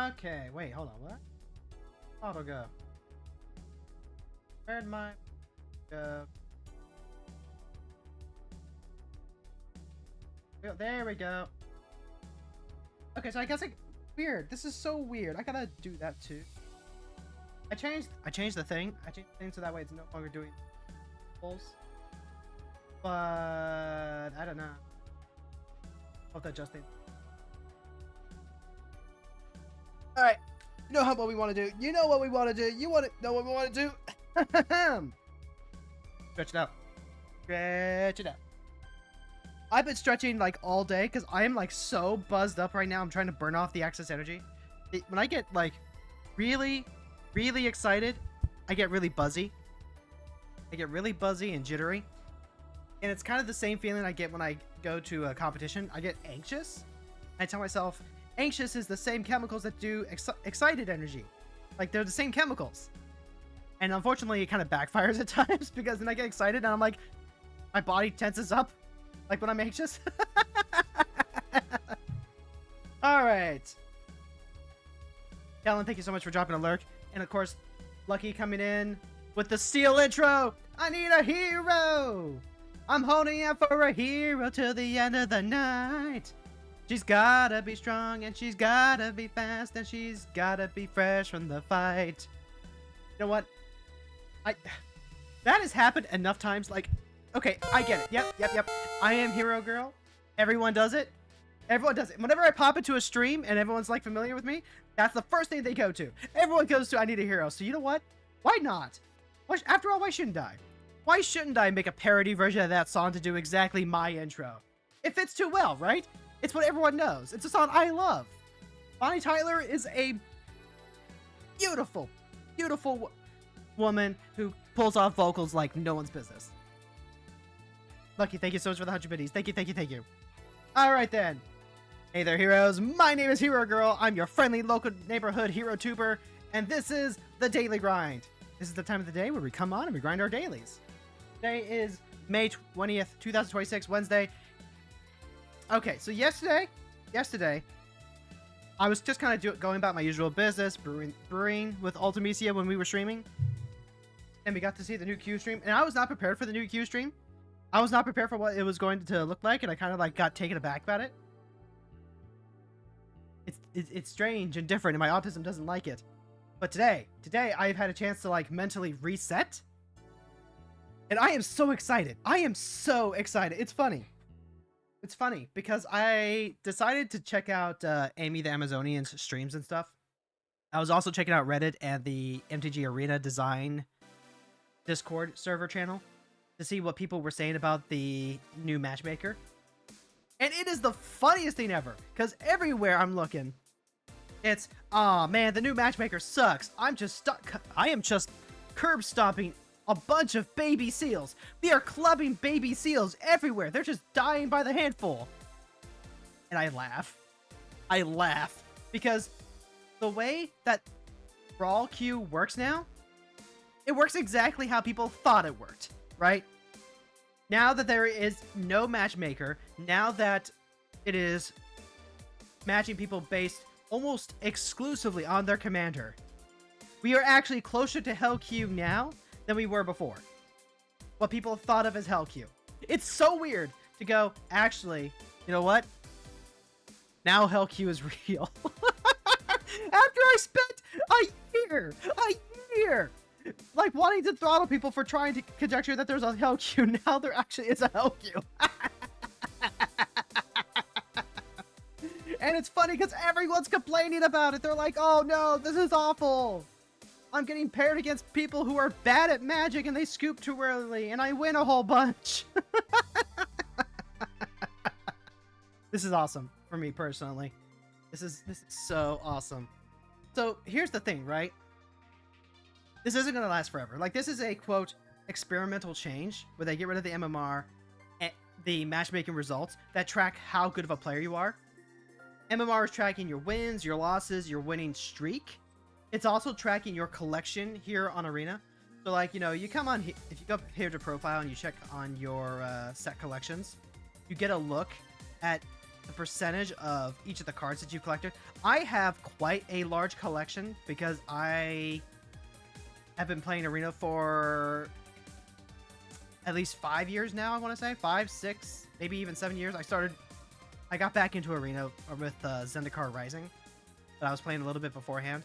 Okay, wait, hold on, what? Auto go. Where'd my go? There we go. Okay, so I guess weird. This is so weird. I gotta do that too. I changed the thing. I changed the thing so that way it's no longer doing pulls. But I don't know. I'll have to adjust it. Alright. You know what we want to do. You know what we want to do. You want to know what we want to do. Stretch it out. Stretch it out. I've been stretching like all day because I am like so buzzed up right now. I'm trying to burn off the excess energy. When I get like really excited, I get really buzzy. I get really buzzy and jittery. And it's kind of the same feeling I get when I go to a competition. I get anxious. I tell myself, anxious is the same chemicals that do excited energy. Like, they're the same chemicals. And unfortunately, it kind of backfires at times because then I get excited and I'm like, my body tenses up. Like when I'm anxious. Alright. Kellen, thank you so much for dropping a lurk. And of course, Lucky coming in with the Steel intro. I need a hero. I'm holding out for a hero till the end of the night. She's gotta be strong and she's gotta be fast and she's gotta be fresh from the fight. You know what? That has happened enough times. Like, okay, I get it. Yep. I am hero girl. Everyone does it. Everyone does it. Whenever I pop into a stream and everyone's like familiar with me, that's the first thing they go to. Everyone goes to I need a hero. So you know what? Why not? After all, why shouldn't I? Why shouldn't I make a parody version of that song to do exactly my intro? It fits too well, right? It's what everyone knows. It's a song I love. Bonnie Tyler is a beautiful woman who pulls off vocals like no one's business. Lucky, thank you so much for the 100 biddies. Thank you. Alright then. Hey there, heroes. My name is Hero Girl. I'm your friendly local neighborhood hero tuber, and this is the Daily Grind. This is the time of the day where we come on and we grind our dailies. Today is May 20th, 2026, Wednesday. Okay, so yesterday, I was just kind of going about my usual business, brewing with Ultimisia when we were streaming. And we got to see the new Q stream, and I was not prepared for the new Q stream. I was not prepared for what it was going to look like, and I kind of like got taken aback about it. It's strange and different, and my autism doesn't like it. But today I've had a chance to like mentally reset, and I am so excited. It's funny because I decided to check out Amy the Amazonian's streams and stuff. I was also checking out Reddit and the MTG Arena Design Discord server channel to see what people were saying about the new matchmaker. And it is the funniest thing ever, because everywhere I'm looking, it's, aw man, the new matchmaker sucks. I am just curb stomping a bunch of baby seals. They are clubbing baby seals everywhere. They're just dying by the handful. And I laugh because the way that Brawl Q works now, it works exactly how people thought it worked, right? Now that there is no matchmaker, now that it is matching people based almost exclusively on their commander, we are actually closer to Hell Q now than we were before. What people thought of as Hell Q. It's so weird to go, actually, you know what? Now Hell Q is real. After I spent a year like wanting to throttle people for trying to conjecture that there's a Hell Q, now there actually is a Hell Q. And it's funny because everyone's complaining about it. They're like, oh no, this is awful. I'm getting paired against people who are bad at Magic and they scoop too early and I win a whole bunch. This is awesome for me personally. This is so awesome. So here's the thing, right? This isn't going to last forever. Like, this is a, quote, experimental change where they get rid of the MMR and the matchmaking results that track how good of a player you are. MMR is tracking your wins, your losses, your winning streak. It's also tracking your collection here on Arena. So, like, you know, you come on, if you go here to profile and you check on your set collections, you get a look at the percentage of each of the cards that you've collected. I have quite a large collection because I have been playing Arena for at least 5 years now, I want to say. 5, 6, maybe even 7 years. I got back into Arena with Zendikar Rising, but I was playing a little bit beforehand.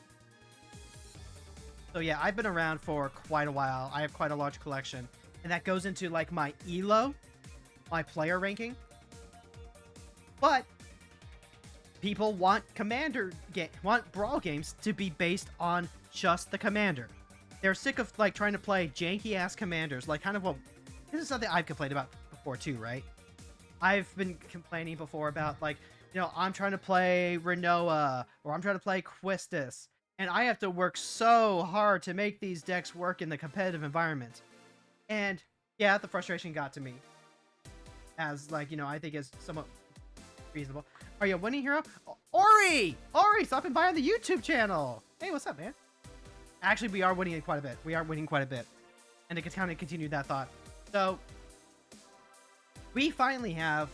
So yeah, I've been around for quite a while. I have quite a large collection, and that goes into like my elo, my player ranking. But people want want Brawl games to be based on just the commander. They're sick of like trying to play janky ass commanders, like kind of what this is something I've complained about before too, right? I've been complaining before about like, you know, I'm trying to play Renoa or I'm trying to play Quistis, and I have to work so hard to make these decks work in the competitive environment. And yeah, the frustration got to me. As like, you know, I think is somewhat reasonable. Are you a winning hero? Ori! Ori, stopping by on the YouTube channel. Hey, what's up, man? Actually, we are winning quite a bit. We are winning quite a bit. And to kind of continue that thought. So, we finally have,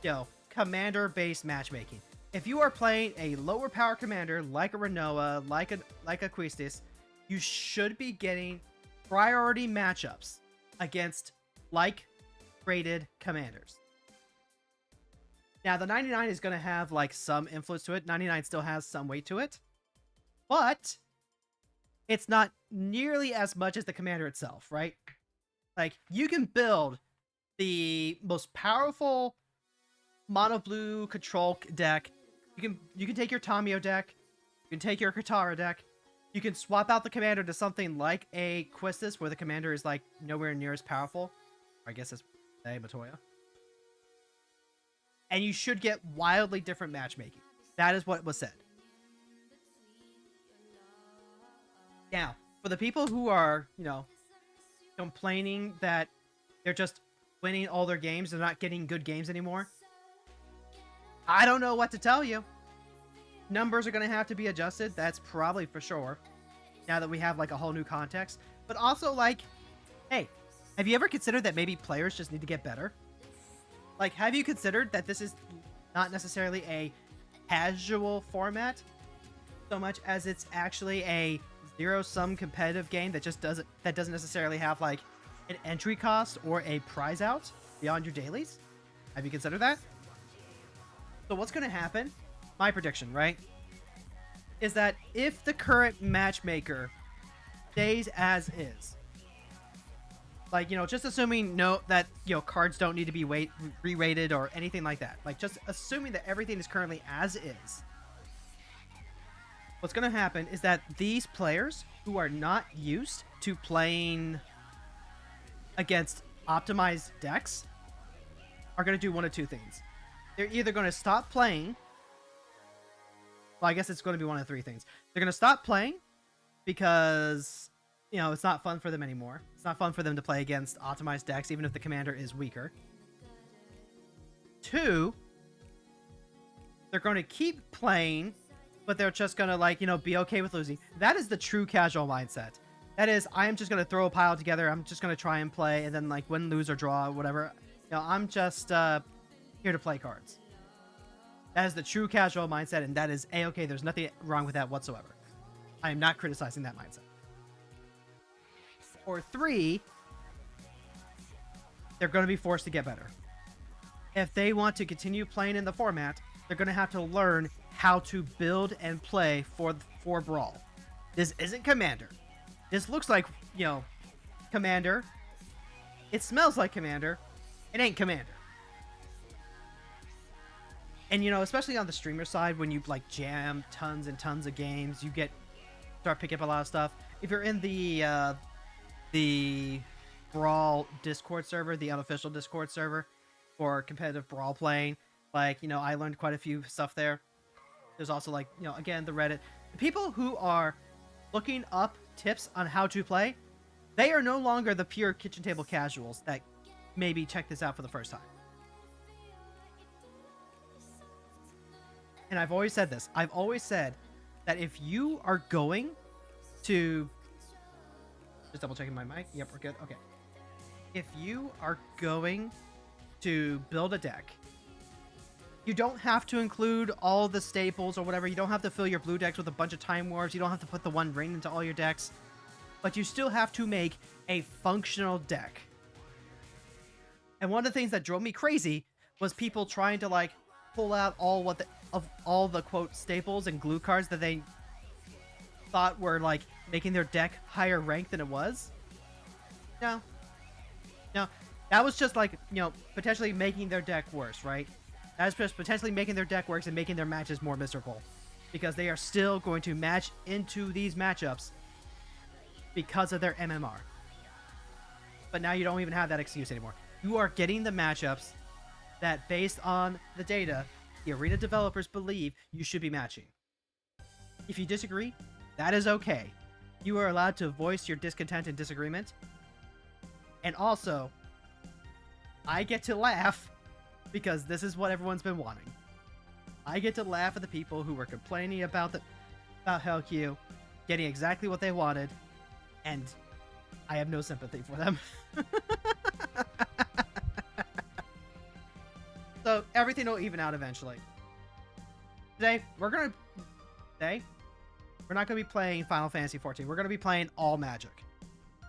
you know, commander-based matchmaking. If you are playing a lower power commander like a Renoa, like a Quistis, you should be getting priority matchups against like-rated commanders. Now, the 99 is going to have, like, some influence to it. 99 still has some weight to it. But it's not nearly as much as the commander itself, right? Like, you can build the most powerful mono blue control deck. You can take your Tamio deck. You can take your Katara deck. You can swap out the commander to something like a Quistis, where the commander is, like, nowhere near as powerful. Or I guess it's Matoya. And you should get wildly different matchmaking. That is what was said. Now, for the people who are, you know, complaining that they're just winning all their games, they're not getting good games anymore, I don't know what to tell you. Numbers are going to have to be adjusted. That's probably for sure. Now that we have, like, a whole new context. But also, like, hey, have you ever considered that maybe players just need to get better? Like, have you considered that this is not necessarily a casual format so much as it's actually a zero-sum competitive game that just doesn't necessarily have, like, an entry cost or a prize out beyond your dailies? Have you considered that? So what's going to happen, my prediction, right, is that if the current matchmaker stays as is, like, you know, just assuming that, you know, cards don't need to be re-rated or anything like that. Like, just assuming that everything is currently as is. What's going to happen is that these players who are not used to playing against optimized decks are going to do one of two things. They're either going to stop playing. Well, I guess it's going to be one of three things. They're going to stop playing because, you know, it's not fun for them anymore. It's not fun for them to play against optimized decks, even if the commander is weaker. 2, they're going to keep playing, but they're just going to, like, you know, be okay with losing. That is the true casual mindset. That is, I am just going to throw a pile together. I'm just going to try and play, and then, like, win, lose, or draw, whatever. You know, I'm just here to play cards. That is the true casual mindset, and that is A-okay. There's nothing wrong with that whatsoever. I am not criticizing that mindset. Or 3, they're going to be forced to get better. If they want to continue playing in the format, they're going to have to learn how to build and play for Brawl. This isn't Commander. This looks like, you know, Commander. It smells like Commander. It ain't Commander. And, you know, especially on the streamer side, when you, like, jam tons and tons of games, you start picking up a lot of stuff. If you're in the Brawl Discord server, the unofficial Discord server for competitive Brawl playing, like, you know, I learned quite a few stuff there. There's also, like, you know, again, the Reddit. The people who are looking up tips on how to play, they are no longer the pure kitchen table casuals that maybe check this out for the first time. And I've always said this. I've always said that if you are going to... Just double checking my mic. Yep, we're good. Okay. If you are going to build a deck, You don't have to include all the staples or whatever. You don't have to fill your blue decks with a bunch of Time Wars. You don't have to put the one ring into all your decks. But you still have to make a functional deck. And one of the things that drove me crazy was people trying to like pull out all the quote staples and glue cards that they thought were like making their deck higher ranked than it was. No. That was just like, you know, potentially making their deck worse, right? That's just potentially making their deck worse and making their matches more miserable. Because they are still going to match into these matchups because of their MMR. But now you don't even have that excuse anymore. You are getting the matchups that, based on the data, the arena developers believe you should be matching. If you disagree, that is okay. You are allowed to voice your discontent and disagreement. And also, I get to laugh because this is what everyone's been wanting. I get to laugh at the people who were complaining about HellQ getting exactly what they wanted, and I have no sympathy for them. So everything will even out eventually. Today, we're not going to be playing Final Fantasy XIV. We're going to be playing all Magic.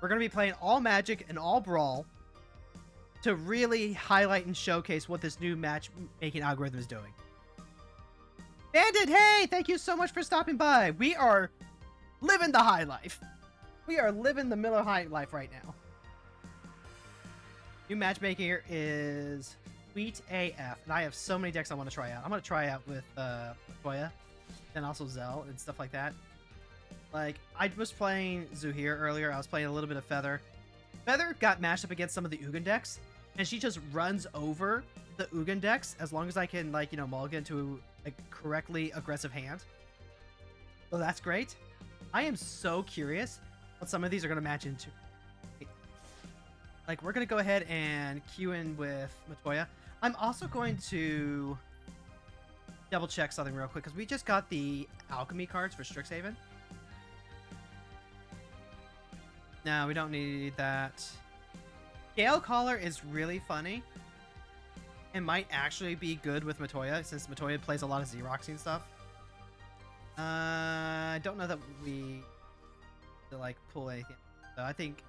We're going to be playing all Magic and all Brawl to really highlight and showcase what this new matchmaking algorithm is doing. Bandit, hey! Thank you so much for stopping by. We are living the high life. We are living the Miller High life right now. New matchmaker is sweet AF, and I have so many decks I want to try out. I'm going to try out with Toya, and also Zell, and stuff like that. Like, I was playing Zuhir earlier. I was playing a little bit of Feather. Feather got matched up against some of the Ugin decks, and she just runs over the Ugin decks as long as I can, like, you know, mulligan to a correctly aggressive hand. So that's great. I am so curious what some of these are going to match into. Like, we're going to go ahead and queue in with Matoya. I'm also going to double check something real quick because we just got the alchemy cards for Strixhaven. No, we don't need that. Gale Caller is really funny. It might actually be good with Matoya, since Matoya plays a lot of Xeroxing stuff. I don't know that we to like pull anything. So I think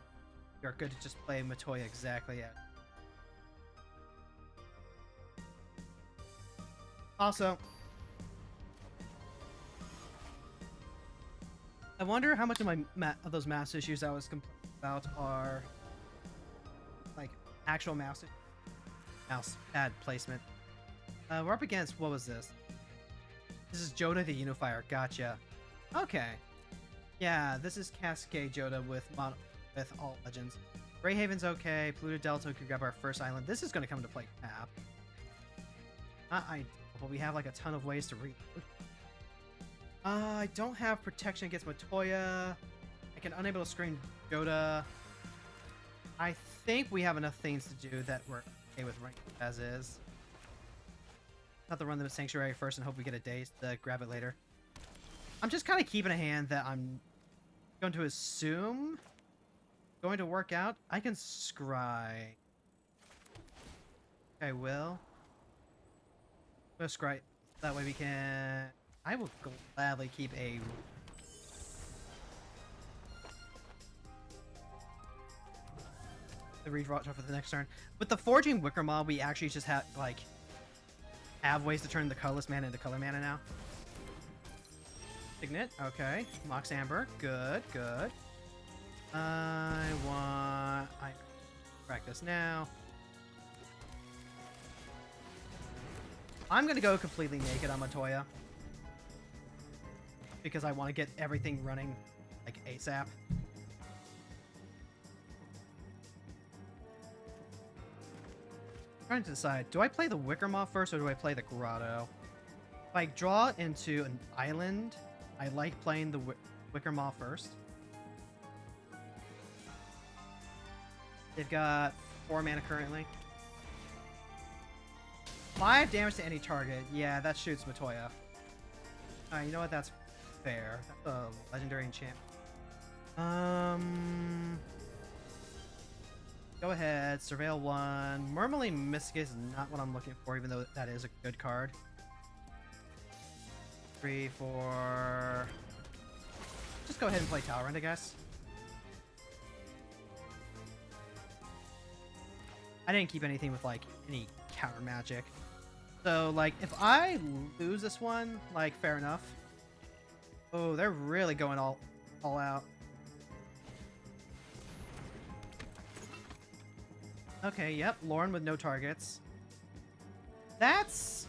you're good to just play Matoya exactly at. Also, I wonder how much of of those mouse issues I was complaining about are like actual mouse pad placement. We're up against, what was this? This is Joda the Unifier. Gotcha. Okay. Yeah, this is Cascade Joda with all legends. Greyhaven's okay. Pluto Delta could grab our first island. This is going to come into play map. Not ideal, but we have like a ton of ways to read. I don't have protection against Matoya. I can unable to screen Joda. I think we have enough things to do that we're okay with rank as is. Have to run the Sanctuary first and hope we get a daze to grab it later. I'm just kind of keeping a hand that I'm going to assume going to work out. I can scry. I will. Go scry. That way we can... I will gladly keep a... the redraw for the next turn. With the Forging Wicker Mob, we actually just have, like... have ways to turn the colorless mana into color mana now. Signet, okay. Mox Amber, good, good. I practice now. I'm gonna go completely naked on Matoya because I want to get everything running like ASAP. Trying to decide, do I play the Wicker Moth first or do I play the Grotto? If I draw into an island, I like playing the Wicker Moth first. They've got 4 mana currently. 5 damage to any target. Yeah, that shoots Matoya. Alright, you know what? That's fair. That's a legendary enchantment. Go ahead. ahead, surveil 1. Normally Mystic is not what I'm looking for, even though that is a good card. 3, 4. Just go ahead and play Tower Run, I guess. I didn't keep anything with like any counter magic. So like if I lose this one, like fair enough. Oh, they're really going all out. Okay, yep, Lauren with no targets. That's...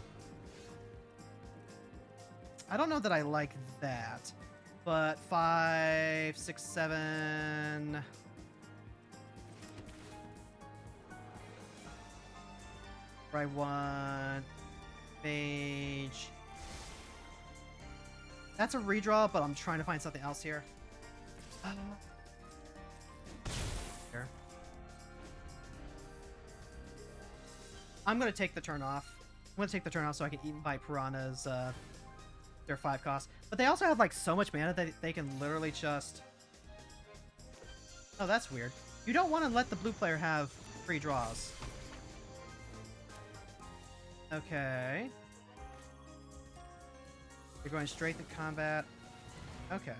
I don't know that I like that. But 5, 6, 7... I want Mage. That's a redraw, but I'm trying to find something else here. Here. I'm gonna take the turn off. I'm gonna take the turn off so I can eat by piranhas. Their 5 cost, but they also have like so much mana that they can literally just. Oh, that's weird. You don't want to let the blue player have free draws. Okay. You're going straight to combat. Okay.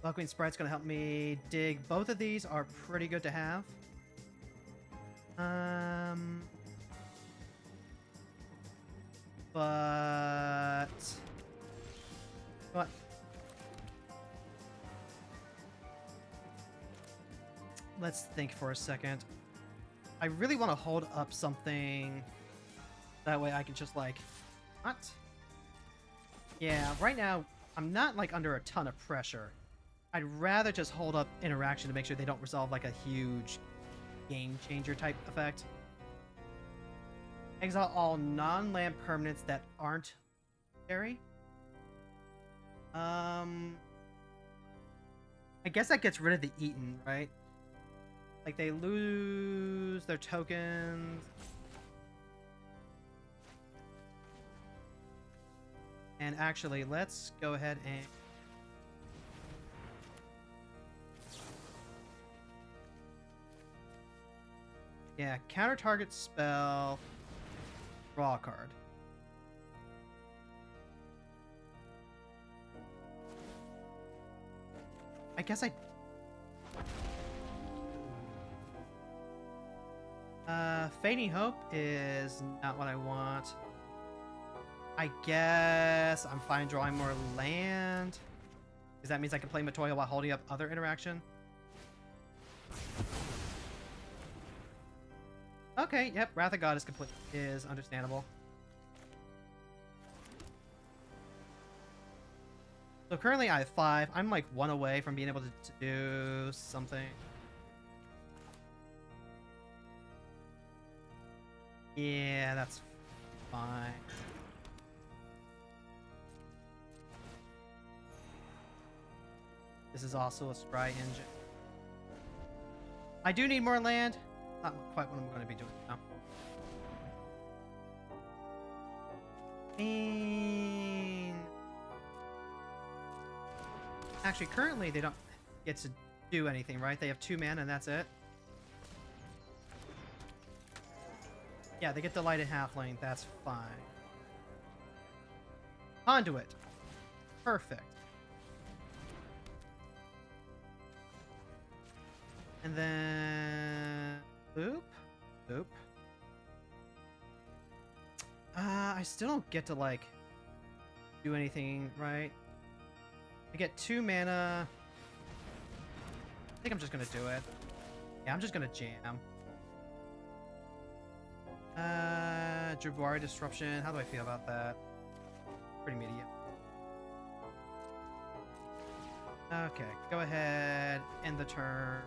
Buckwing Sprite's gonna help me dig. Both of these are pretty good to have. But let's think for a second. I really want to hold up something. That way I can just like... What? Yeah, right now I'm not like under a ton of pressure. I'd rather just hold up interaction to make sure they don't resolve like a huge game changer type effect. Exile all non-land permanents that aren't scary. I guess that gets rid of the Eaten, right? Like they lose their tokens. And actually, let's go ahead and... Yeah, counter target spell, draw a card. I guess I... Fading Hope is not what I want. I guess I'm fine drawing more land. Because that means I can play Matoya while holding up other interaction. Okay, yep, Wrath of God is understandable. So currently I have 5. I'm like 1 away from being able to do something. Yeah, that's fine. This is also a Scry engine. I do need more land. Not quite what I'm going to be doing now. Actually, currently they don't get to do anything, right? They have 2 mana and that's it. Yeah, they get Delighted Halfling. That's fine. Conduit. Perfect. And then... Boop. Boop. I still don't get to, like, do anything, right? I get 2 mana. I think I'm just gonna do it. Yeah, I'm just gonna jam. Jabari Disruption. How do I feel about that? Pretty medium. Okay, go ahead. End the turn.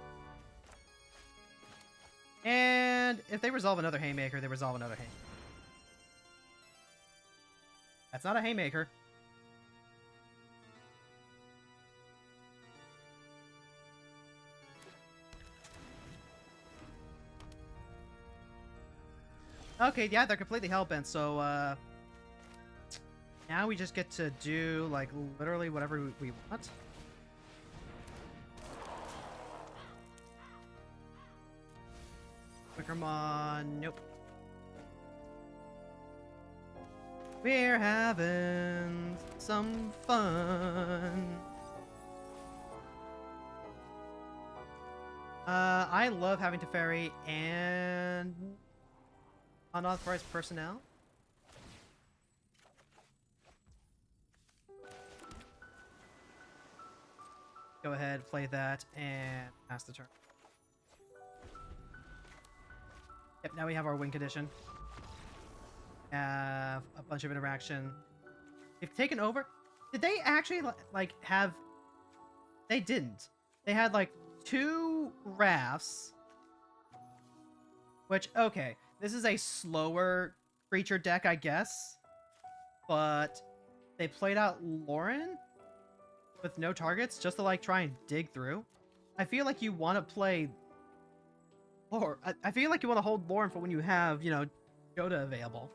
And if they resolve another Haymaker, they resolve another Haymaker. That's not a Haymaker. Okay, yeah, they're completely hellbent, so, now we just get to do, like, literally whatever we want. Come on. Nope. We're having some fun. I love having to ferry and unauthorized personnel. Go ahead, play that, and pass the turn. Yep, now we have our win condition. Have a bunch of interaction. They've taken over. Did they actually, like, have... They didn't. They had, like, 2 rafts. Which, okay, this is a slower creature deck, I guess. But they played out Lauren with no targets just to, like, try and dig through. I feel like you want to play... Or I feel like you want to hold Lauren for when you have, you know, Yoda available.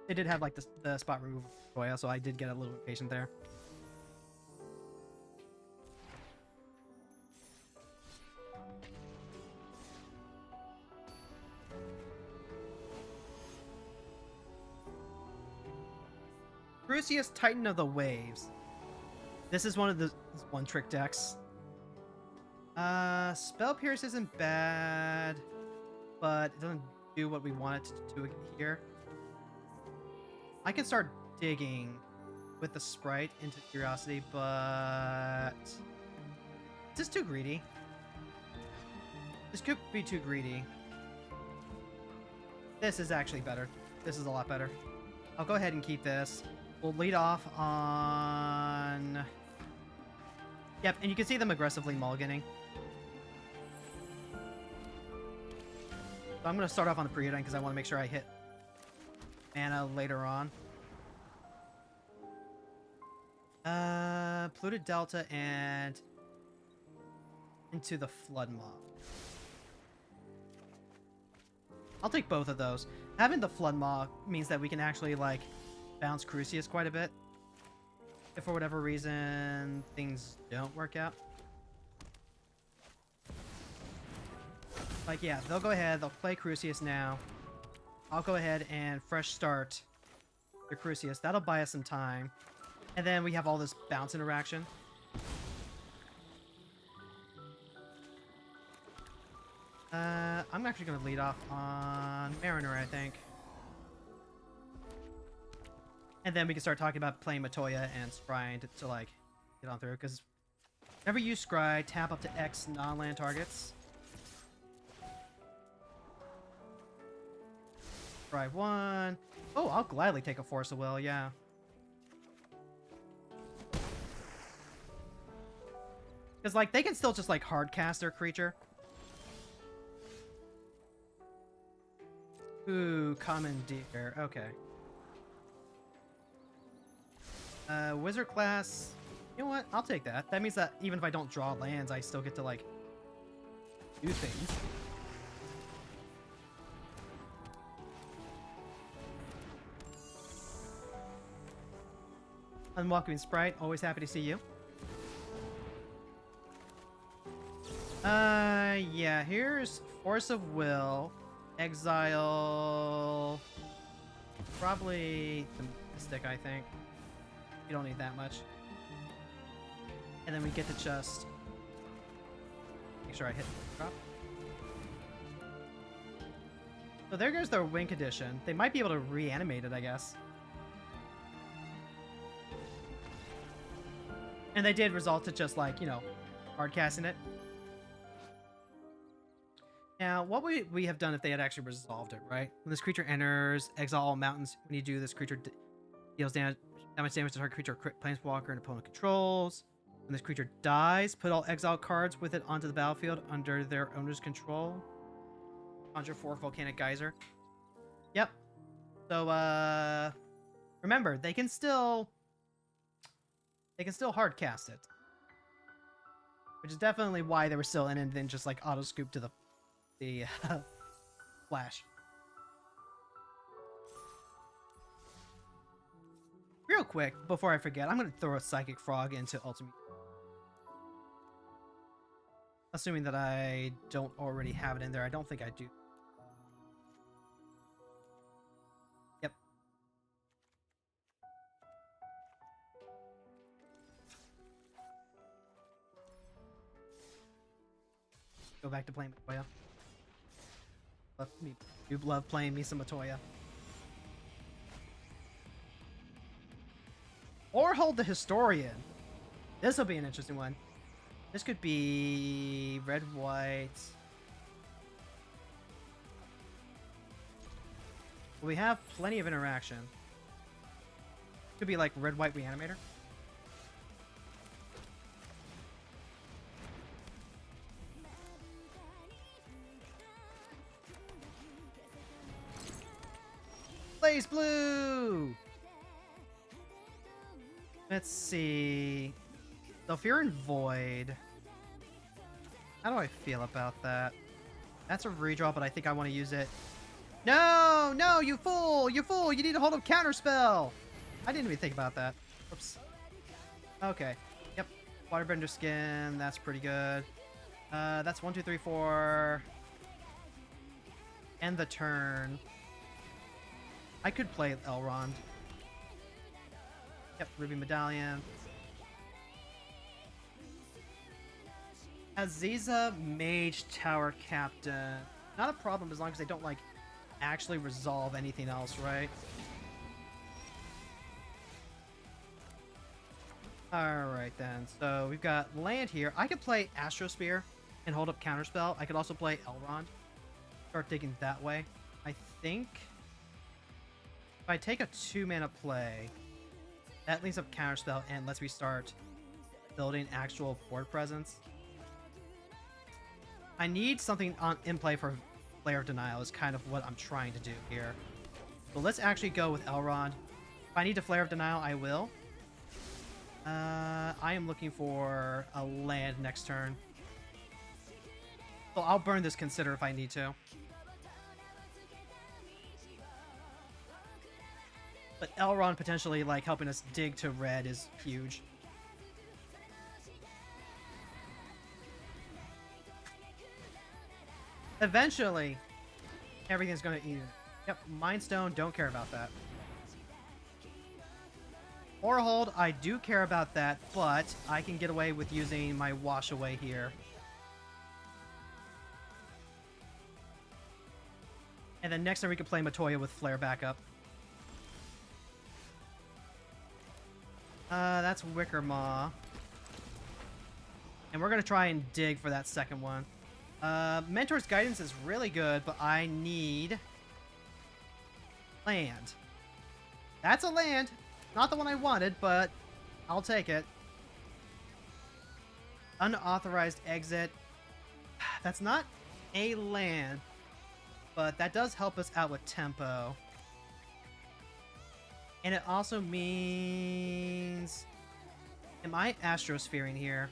They did have, like, the spot removal Toya, so I did get a little impatient there. Crucius, Titan of the Waves. This is one of the one-trick decks. Spell Pierce isn't bad, but it doesn't do what we want it to do here. I can start digging with the Sprite into Curiosity, but... Is this too greedy? This could be too greedy. This is actually better. This is a lot better. I'll go ahead and keep this. We'll lead off on... Yep, and you can see them aggressively mulliganing. So I'm going to start off on the Preodine because I want to make sure I hit mana later on. Polluted Delta and into the Flood Mob. I'll take both of those. Having the Flood Mob means that we can actually, like, bounce Crucius quite a bit. If for whatever reason things don't work out. Like, yeah, they'll go ahead, they'll play Crucius now. I'll go ahead and fresh start the Crucius. That'll buy us some time. And then we have all this bounce interaction. I'm actually going to lead off on Mariner, I think. And then we can start talking about playing Matoya and Scry to like, get on through. Because whenever you Scry, tap up to X non-land targets. Scry 1. Oh, I'll gladly take a Force of Will, yeah. Because, like, they can still just, like, hard cast their creature. Ooh, Commandeer. Okay. Wizard class. You know what? I'll take that. That means that even if I don't draw lands, I still get to, like, do things. Unwelcoming Sprite. Always happy to see you. Yeah, here's Force of Will, Exile, probably the Mystic, I think. You don't need that much. And then we get to just make sure I hit the drop. So there goes their win condition. They might be able to reanimate it, I guess. And they did result to just, like, you know, hard casting it. Now, what would we have done if they had actually resolved it, right? When this creature enters, exile all mountains. When you do, this creature deals damage to target creature or planeswalker and opponent controls. When this creature dies, put all exile cards with it onto the battlefield under their owner's control. Conjure 4 Volcanic Geyser. Yep. So, remember, they can still hard cast it. Which is definitely why they were still in and then just, like, auto scoop to the flash. Real quick, before I forget, I'm going to throw a Psychic Frog into Ultimate. Assuming that I don't already have it in there. I don't think I do. Yep. Go back to playing Matoya. You love playing me some Matoya. Or hold the Historian. This will be an interesting one. This could be red, white. We have plenty of interaction. Could be like red, white reanimator. Blaze blue! Let's see. Fear and Void. How do I feel about that? That's a redraw, but I think I want to use it. No! No, you fool! You fool! You need to hold up counterspell! I didn't even think about that. Oops. Okay. Yep. Waterbender skin. That's pretty good. That's 1, 2, 3, 4. End the turn. I could play Elrond. Yep, Ruby Medallion. Aziza, Mage Tower Captain. Not a problem as long as they don't, like, actually resolve anything else, right? Alright then, so we've got land here. I could play Astrosphere and hold up Counterspell. I could also play Elrond. Start digging that way. I think if I take a 2-mana play, that leaves up Counterspell and lets me start building actual board presence. I need something in play for Flare of Denial is kind of what I'm trying to do here. So let's actually go with Elrond. If I need to Flare of Denial, I will. I am looking for a land next turn. So I'll burn this Consider if I need to. But Elrond potentially, like, helping us dig to red is huge. Eventually, everything's going to eat it. Yep, Mind Stone, don't care about that. Or hold, I do care about that, but I can get away with using my Wash Away here. And then next time we can play Matoya with Flare backup. That's Wicker Maw. And we're going to try and dig for that second one. Mentor's Guidance is really good, but I need land. That's a land. Not the one I wanted, but I'll take it. Unauthorized Exit. That's not a land, but that does help us out with tempo. And it also means... Am I Astrosphering here?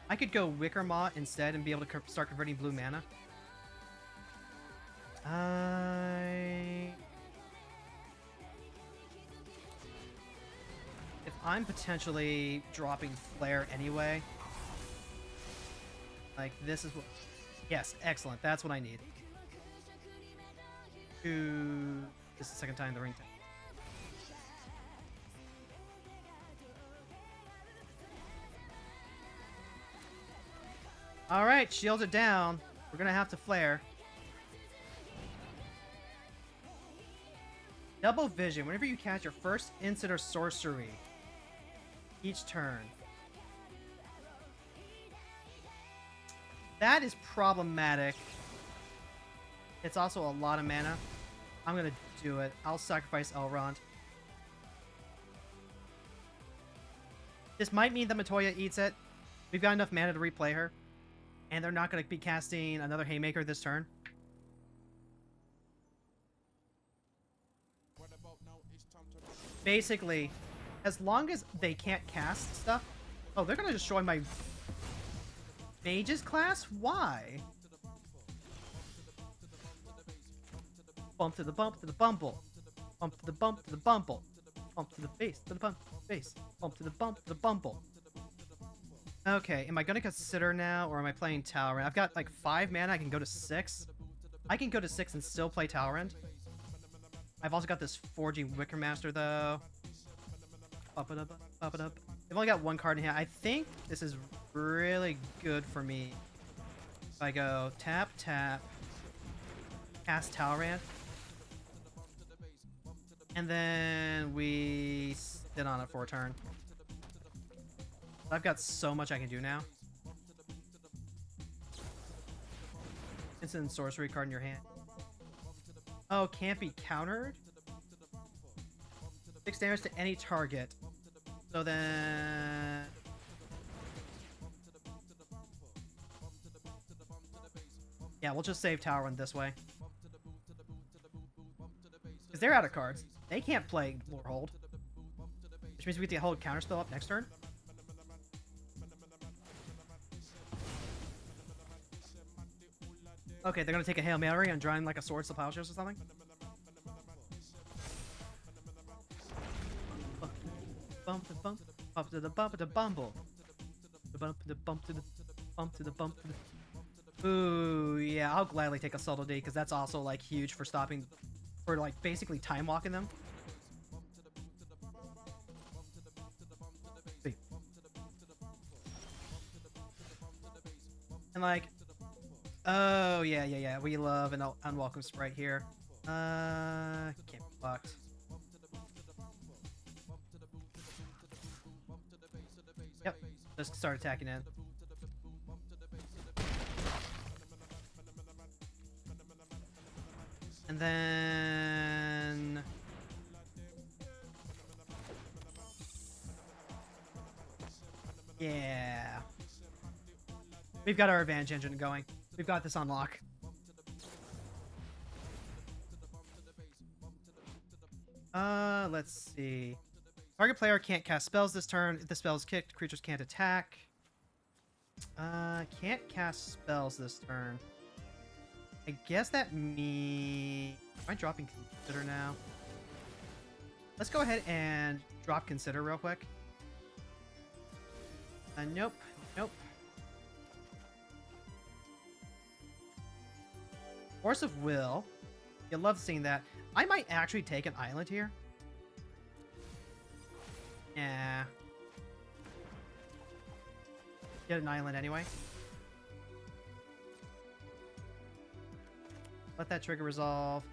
I could go Wicker Maw instead and be able to start converting blue mana. If I'm potentially dropping Flare anyway... Like, this is what... Yes, excellent. That's what I need. This is the second time the ring tap. Alright, shields are down. We're gonna have to Flare. Double Vision. Whenever you cast your first instant or sorcery each turn. That is problematic. It's also a lot of mana. I'm gonna do it. I'll sacrifice Elrond. This might mean that Matoya eats it. We've got enough mana to replay her. And they're not going to be casting another Haymaker this turn. Basically, as long as they can't cast stuff... Oh, they're going to destroy my Mage's class? Why? Bump to the bump to the bumble. Bump to the bump to the bumble. Bump to the base to the bump to the base. Bump to the bump to the bumble. Okay, am I gonna consider now, or am I playing Talrand? I've got like 5 mana, I can go to 6. I can go to 6 and still play Talrand. I've also got this Forging Wickermaster, though. Up it up, up it up. I've only got 1 card in hand. I think this is really good for me. If I go tap, tap, cast Talrand, and then we sit on it for a turn. I've got so much I can do now. Instant sorcery card in your hand. Oh, can't be countered? 6 damage to any target. So then... yeah, we'll just save Tower Run this way. Because they're out of cards. They can't play Lore Hold. Which means we get to hold Counterspell up next turn. Okay, they're gonna take a Hail Mary and drawing like a Swords to Plowshares or something. Bump to bump, bump to the bump to bumble. The bump to the bump to the bump to the bump to the... ooh, yeah, I'll gladly take a Subtle D because that's also like huge for stopping, for like basically time walking them. See. And like, oh yeah, we love an unwelcome sprite here. Can't be blocked. Yep, just start attacking in. And then... yeah. We've got our advantage engine going. We've got this on lock. Let's see. Target player can't cast spells this turn. If the spell is kicked, creatures can't attack. Can't cast spells this turn. I guess that means... am I dropping Consider now? Let's go ahead and drop Consider real quick. Nope. Nope. Force of Will. You'll love seeing that. I might actually take an island here. Yeah. Get an island anyway. Let that trigger resolve.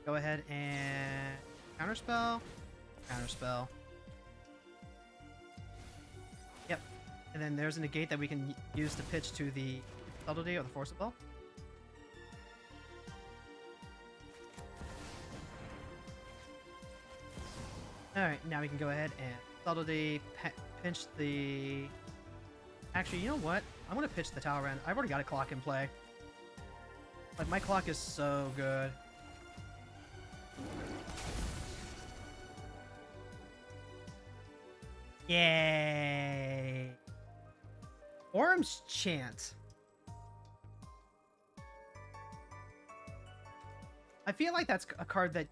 Go ahead and counterspell. Counterspell. Yep. And then there's a negate that we can use to pitch to the subtlety or the force of will. Alright, now we can go ahead and subtlety, pinch the... actually, you know what? I'm going to pitch the Tower End. I've already got a clock in play. Like, my clock is so good. Yay! Orm's Chant. I feel like that's a card that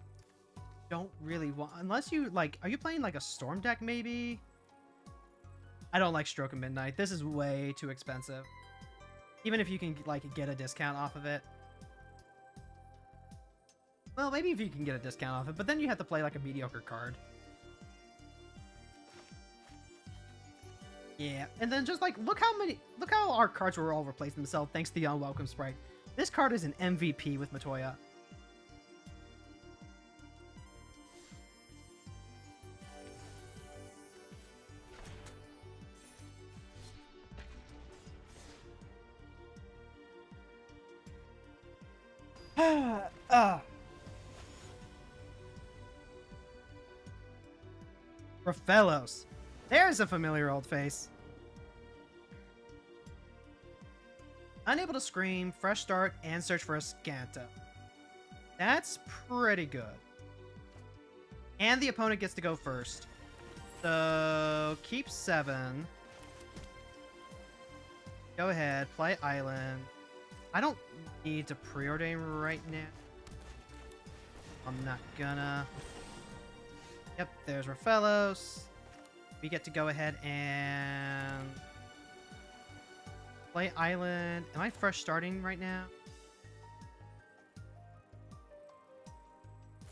don't really want, unless you like, are you playing like a Storm deck maybe? I don't like Stroke of Midnight. This is way too expensive. Even if you can like get a discount off of it. Well, maybe if you can get a discount off it, but then you have to play like a mediocre card. Yeah, and then just like, look how our cards were all replacing themselves thanks to the Unwelcome Sprite. This card is an MVP with Matoya. Rafellos. There's a familiar old face. Unable to scream, fresh start, and search for a Scanta. That's pretty good. And the opponent gets to go first. So, keep 7. Go ahead, play Island. I don't need to preordain right now. I'm not gonna. Yep, there's Rafellos. We get to go ahead and Play island. Am I fresh starting right now? I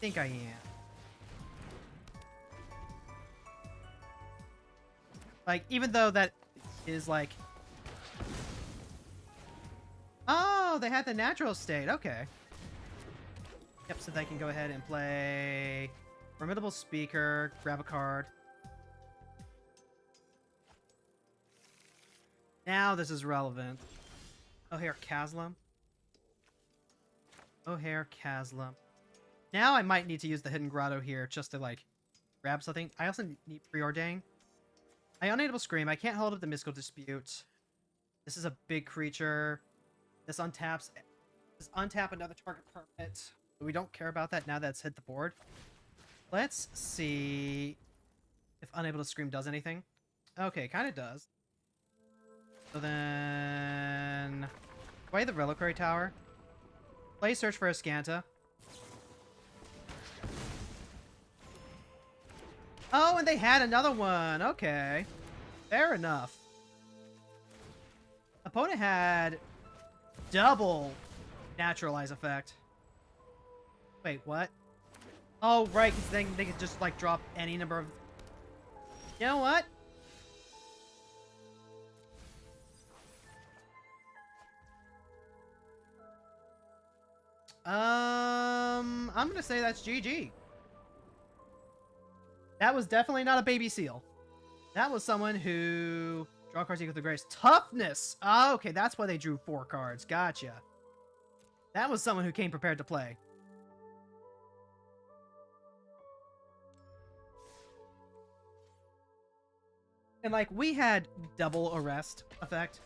think I am. Like, even though that is like... Oh, they had the natural state. Okay. Yep, so they can go ahead and play Formidable Speaker, grab a card. Now this is relevant. O'Hare Caslam. O'Hare Caslam. Now I might need to use the Hidden Grotto here just to, like, grab something. I also need Preordain. I unable Scream. I can't hold up the Mystical Dispute. This is a big creature. This untaps. This untap another target permanent. But we don't care about that now that it's hit the board. Let's see if Unable to Scream does anything. Okay, kind of does. So then... Play the Reliquary Tower. Play Search for Ascanta. Oh, and they had another one. Okay. Fair enough. Opponent had double Naturalize effect. Wait, what? Oh, right, because then they could just, like, drop any number of... You know what? I'm gonna say that's GG. That was definitely not a baby seal. That was someone who... Draw cards equal to grace. Toughness! Oh, okay, that's why they drew 4 cards. Gotcha. That was someone who came prepared to play. And, like, we had double arrest effect.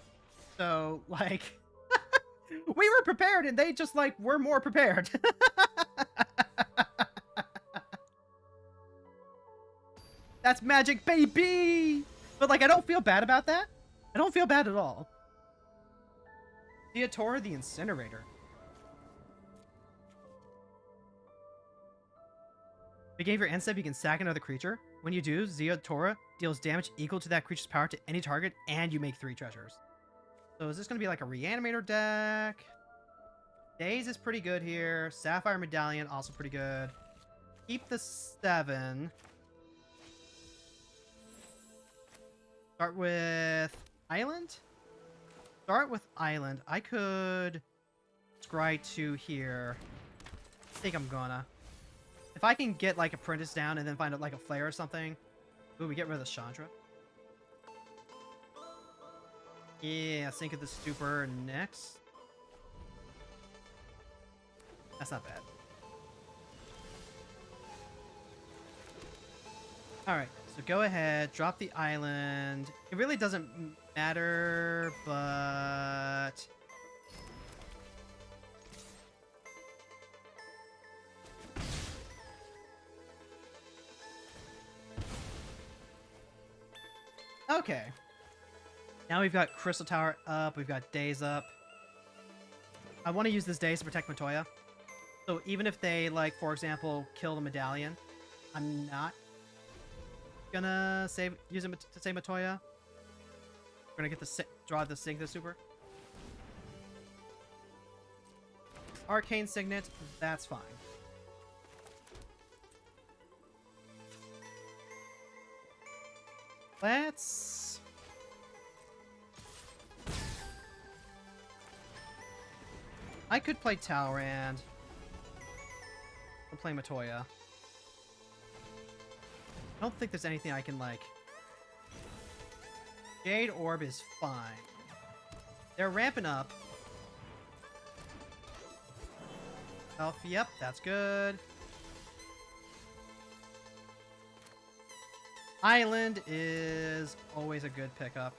So, like... we were prepared, and they just, like, were more prepared. That's magic, baby! But, like, I don't feel bad about that. I don't feel bad at all. Theatora the Incinerator. Beginning of your end step, you can sack another creature. When you do, Theatora deals damage equal to that creature's power to any target, and you make 3 treasures. So is this going to be like a Reanimator deck? Daze is pretty good here. Sapphire Medallion, also pretty good. Keep the 7. Start with Island? Start with Island. I could scry 2 here. I think I'm gonna. If I can get, like, Apprentice down and then find, like, a Flare or something. Ooh, we get rid of the Chandra. Yeah, Sink of the Stupor next. That's not bad. Alright, so go ahead, drop the island. It really doesn't matter, but... Okay. Now we've got Crystal Tower up, we've got Daze up. I want to use this Daze to protect Matoya. So even if they, like, for example, kill the Medallion, I'm not gonna use it to save Matoya. We're gonna get the draw the Sink the Super. Arcane Signet, that's fine. Let's... I could play Talrand. Or play Matoya. I don't think there's anything I can, like... Jade Orb is fine. They're ramping up. Elf, yep, that's good. Island is always a good pickup.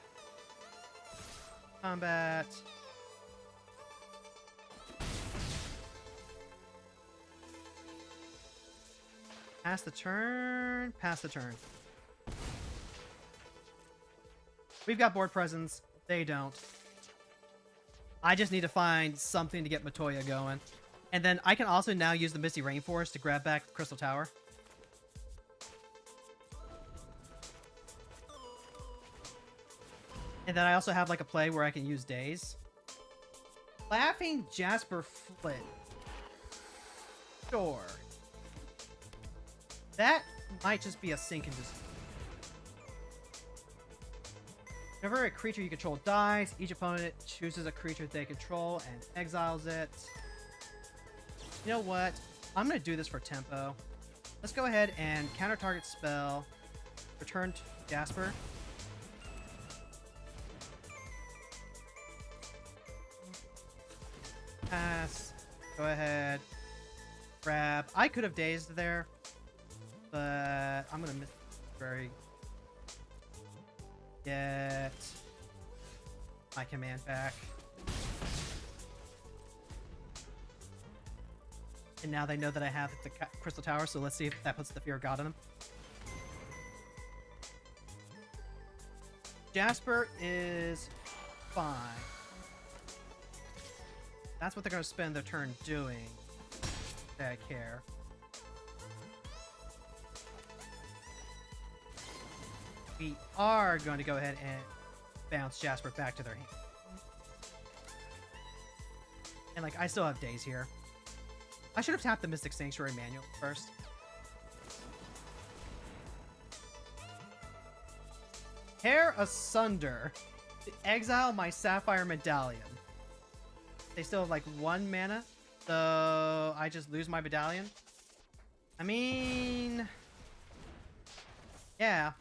Combat. Pass the turn. Pass the turn. We've got board presence. They don't. I just need to find something to get Matoya going. And then I can also now use the Misty Rainforest to grab back Crystal Tower. And then I also have like a play where I can use days. Laughing Jasper Flint. Sure. That might just be a sink and just. Whenever a creature you control dies, each opponent chooses a creature they control and exiles it. You know what? I'm going to do this for tempo. Let's go ahead and counter target spell. Return to Jasper. Pass. Go ahead. Grab. I could have dazed there, but I'm going to miss very. Get my command back. And now they know that I have the Crystal Tower, so let's see if that puts the Fear of God on them. Jasper is fine. That's what they're going to spend their turn doing. I care. We are going to go ahead and bounce Jasper back to their hand. And, like, I still have days here. I should have tapped the Mystic Sanctuary manual first. Tear asunder to exile my Sapphire Medallion. They still have, like, 1 mana, so I just lose my medallion. I mean... yeah.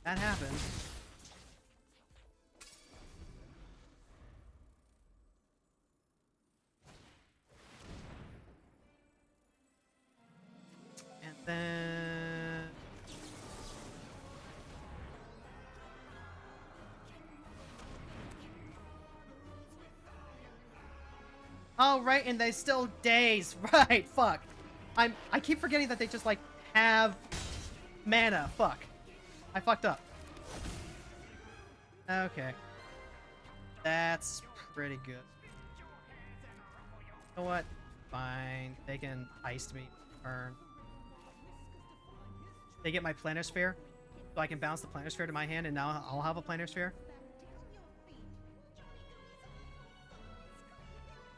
That happened. And then... oh, right, and they still daze. Right, fuck. I keep forgetting that they just, like, have mana. Fuck. I fucked up. Okay. That's pretty good. You know what? Fine. They can heist me. Turn. They get my Planar Sphere, so I can bounce the Planar Sphere to my hand, and now I'll have a Planar Sphere.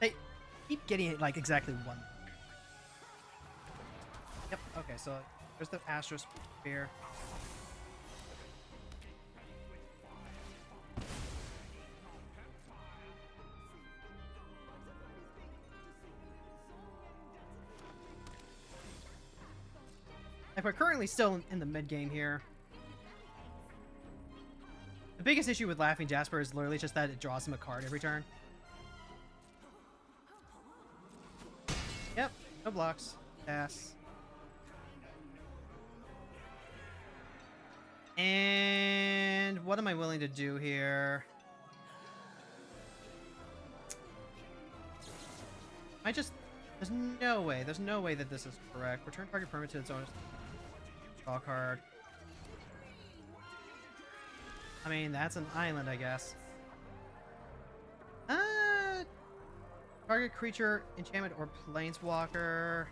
They keep getting it like exactly 1. Yep. Okay, so there's the Astro Sphere. Like, we're currently still in the mid game here. The biggest issue with Laughing Jasper is literally just that it draws him a card every turn. Yep, no blocks. Pass. And what am I willing to do here? There's no way that this is correct. Return target permanent to its own draw card. I mean, that's an island, I guess. Target creature, enchantment, or planeswalker.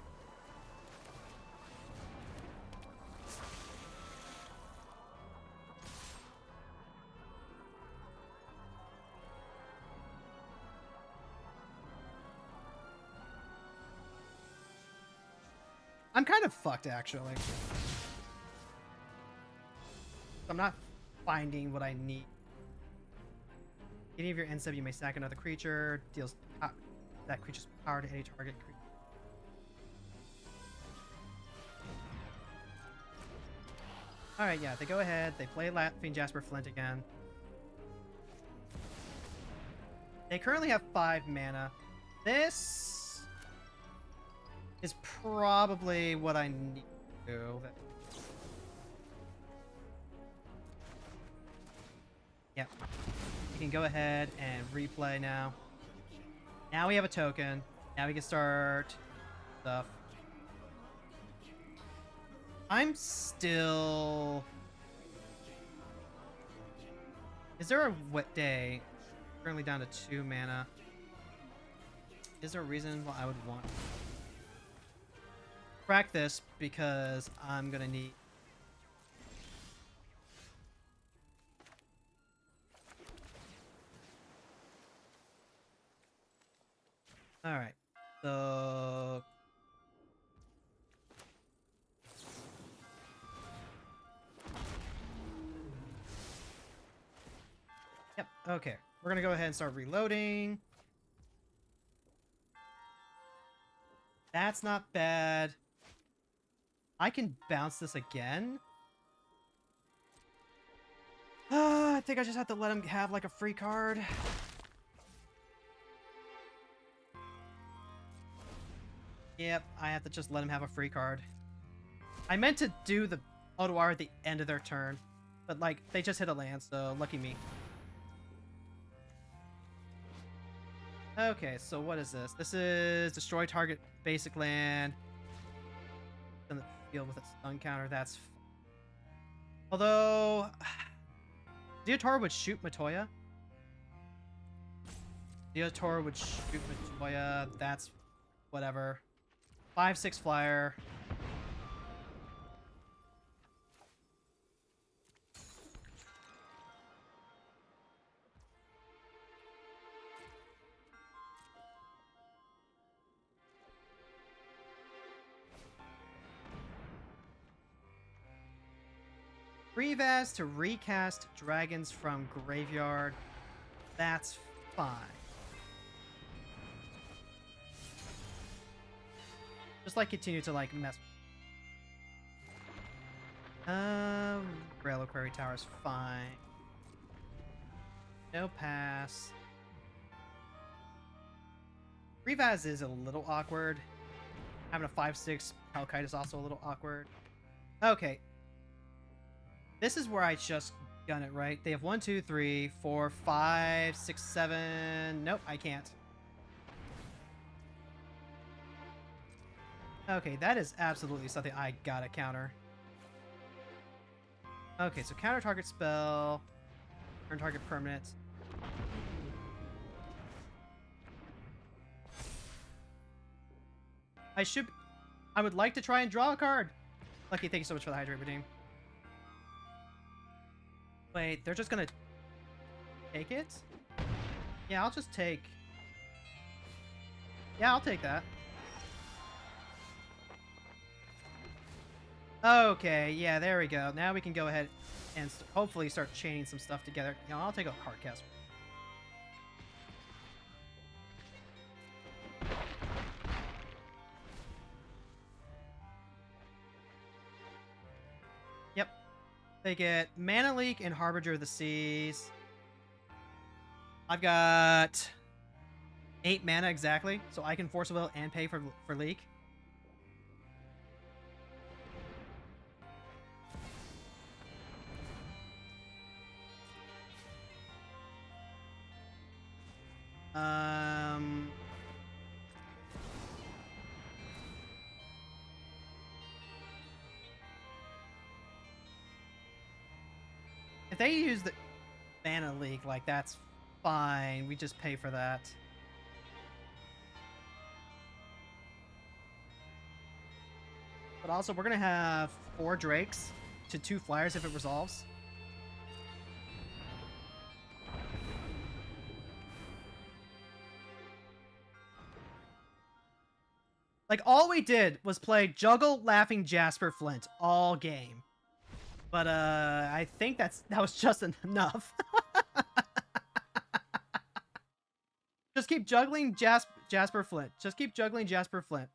I'm kind of fucked, actually. I'm not finding what I need. Any of your end step, you may sack another creature. Deals that creature's power to any target creature. Alright, yeah, they go ahead. They play Laughing Jasper Flint again. They currently have 5 mana. This is probably what I need to do. Yep. We can go ahead and replay now. Now we have a token. Now we can start stuff. I'm still... Is there a wet day? Currently down to 2 mana. Is there a reason why I would want to crack this? Because I'm gonna need All right. So yep. Okay. We're gonna go ahead and start reloading. That's not bad. I can bounce this again. I think I just have to let him have like a free card. Yep, I have to just let him have a free card. I meant to do the auto R at the end of their turn, but like they just hit a land, so lucky me. Okay, so what is this? This is destroy target basic land. In the field with its stun counter. That's although Deotar would shoot Matoya. Deotar would shoot Matoya. That's whatever. 5/6 flyer. Revaz to recast dragons from graveyard. That's fine. Just like continue to like mess. Reliquary Tower is fine. No pass. Revaz is a little awkward. Having a 5/6 Palkite is also a little awkward. Okay. This is where I just gun it, right? They have 1, 2, 3, 4, 5, 6, 7. Nope, I can't. Okay, that is absolutely something I gotta counter. Okay, so counter target spell. Turn target permanent. I would like to try and draw a card. Lucky, thank you so much for the hydrate redeem. Wait, they're just gonna take it? Yeah, I'll just take... Yeah, I'll take that. Okay, yeah, there we go. Now we can go ahead and hopefully start chaining some stuff together. You know, I'll take a card cast. Yep. They get Mana Leak and Harbinger of the Seas. I've got 8 mana exactly, so I can Force of Will and pay for Leak. If they use the Mana Leak, like, that's fine. We just pay for that. But also, we're going to have 4 Drakes to 2 Flyers if it resolves. Like, all we did was play Juggle, Laughing, Jasper, Flint all game. But, I think that was just enough. Just keep juggling Jasper, Flint. Just keep juggling Jasper, Flint.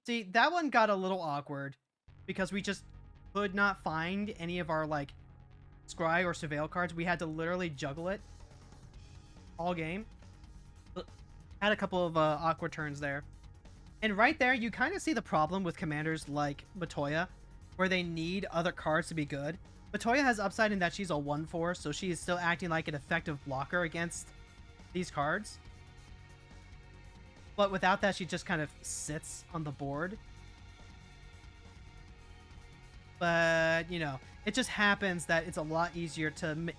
See, that one got a little awkward because we just could not find any of our, like, Scry or Surveil cards. We had to literally juggle it all game. Had a couple of awkward turns there. And right there, you kind of see the problem with commanders like Matoya, where they need other cards to be good. Matoya has upside in that she's a 1/4, so she is still acting like an effective blocker against these cards. But without that, she just kind of sits on the board. But, you know, it just happens that it's a lot easier to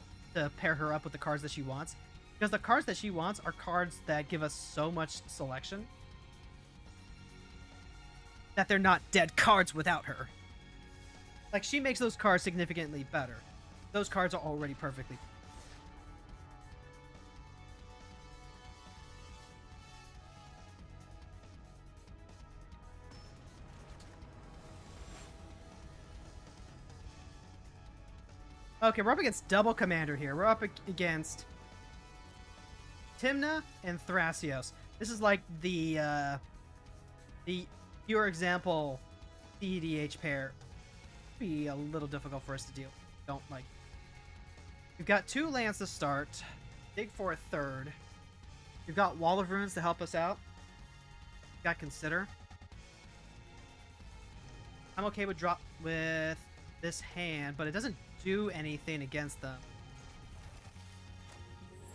pair her up with the cards that she wants. Because the cards that she wants are cards that give us so much selection that they're not dead cards without her. Like, she makes those cards significantly better. Those cards are already perfectly. Okay, we're up against double commander here. We're up against Timna and Thrasios. This is like the pure example CEDH pair. Be a little difficult for us to deal. Don't like. We've got 2 lands to start. Dig for a 3rd. We've got Wall of Runes to help us out. We've got Consider. I'm okay with drop with this hand, but it doesn't do anything against them.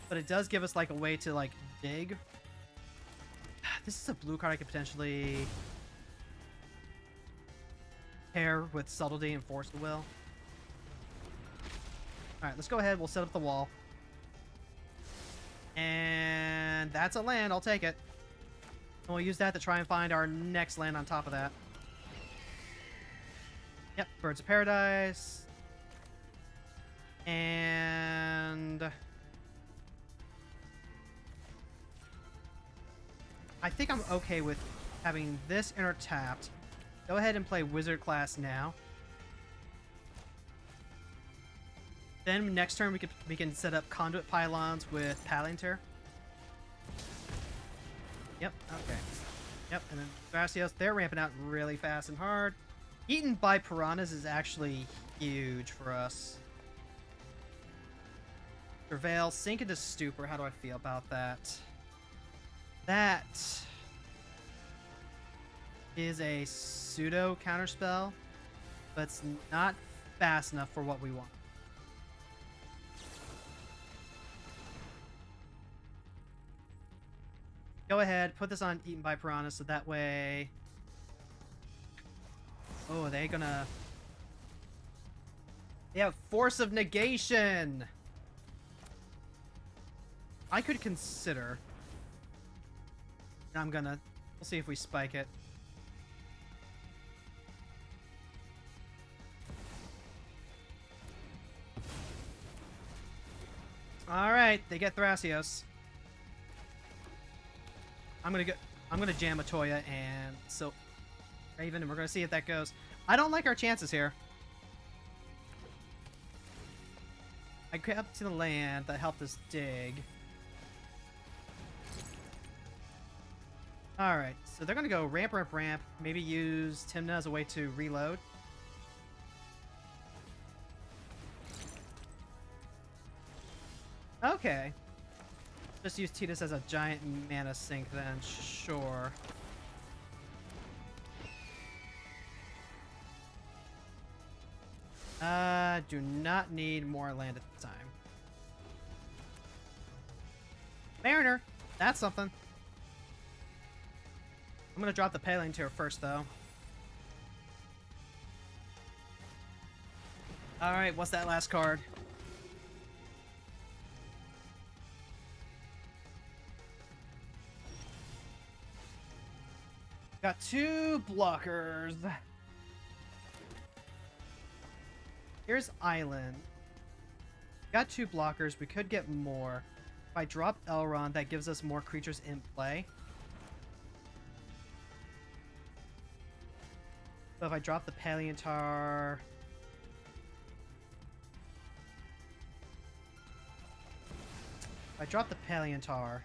But it does give us like a way to like dig. This is a blue card I could potentially pair with Subtlety and Force the Will. Alright, let's go ahead. We'll set up the wall. And that's a land. I'll take it. And we'll use that to try and find our next land on top of that. Yep, Birds of Paradise. And I think I'm okay with having this enter tapped. Go ahead and play Wizard class now. Then next turn we can set up Conduit Pylons with Palantir. Yep, okay. Yep, and then Thrasios, they're ramping out really fast and hard. Eaten by Piranhas is actually huge for us. Travail, sink into Stupor. How do I feel about that? That is a pseudo counterspell, but it's not fast enough for what we want. Go ahead, put this on Eaten by Piranhas so that way... Oh, they gonna... They have Force of Negation! I could consider... I'm gonna... We'll see if we spike it. Alright, they get Thrasios. I'm gonna jam a Toya and so Raven, and we're gonna see if that goes. I don't like our chances here. I grabbed to the land that helped us dig. Alright, so they're gonna go ramp, ramp, ramp. Maybe use Timna as a way to reload. Okay. Just use Tidus as a giant mana sink then, sure. Do not need more land at the time. Mariner! That's something. I'm gonna drop the Palantir first, though. Alright, what's that last card? Got 2 blockers. Here's Island. Got 2 blockers. We could get more. If I drop Elrond, that gives us more creatures in play. So if I drop the Palantir... If I drop the Palantir...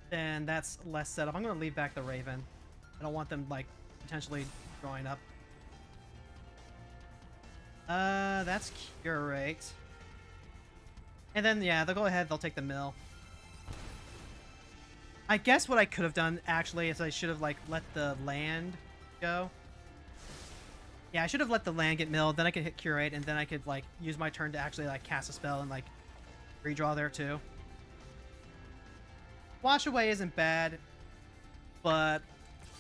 then that's less setup. I'm going to leave back the Raven. I don't want them, like, potentially drawing up. That's Curate. And then, yeah, they'll go ahead. They'll take the mill. I guess what I could have done, actually, is I should have, like, let the land go. Yeah, I should have let the land get milled. Then I could hit Curate, and then I could, like, use my turn to actually, like, cast a spell and, like, redraw there, too. Wash Away isn't bad, but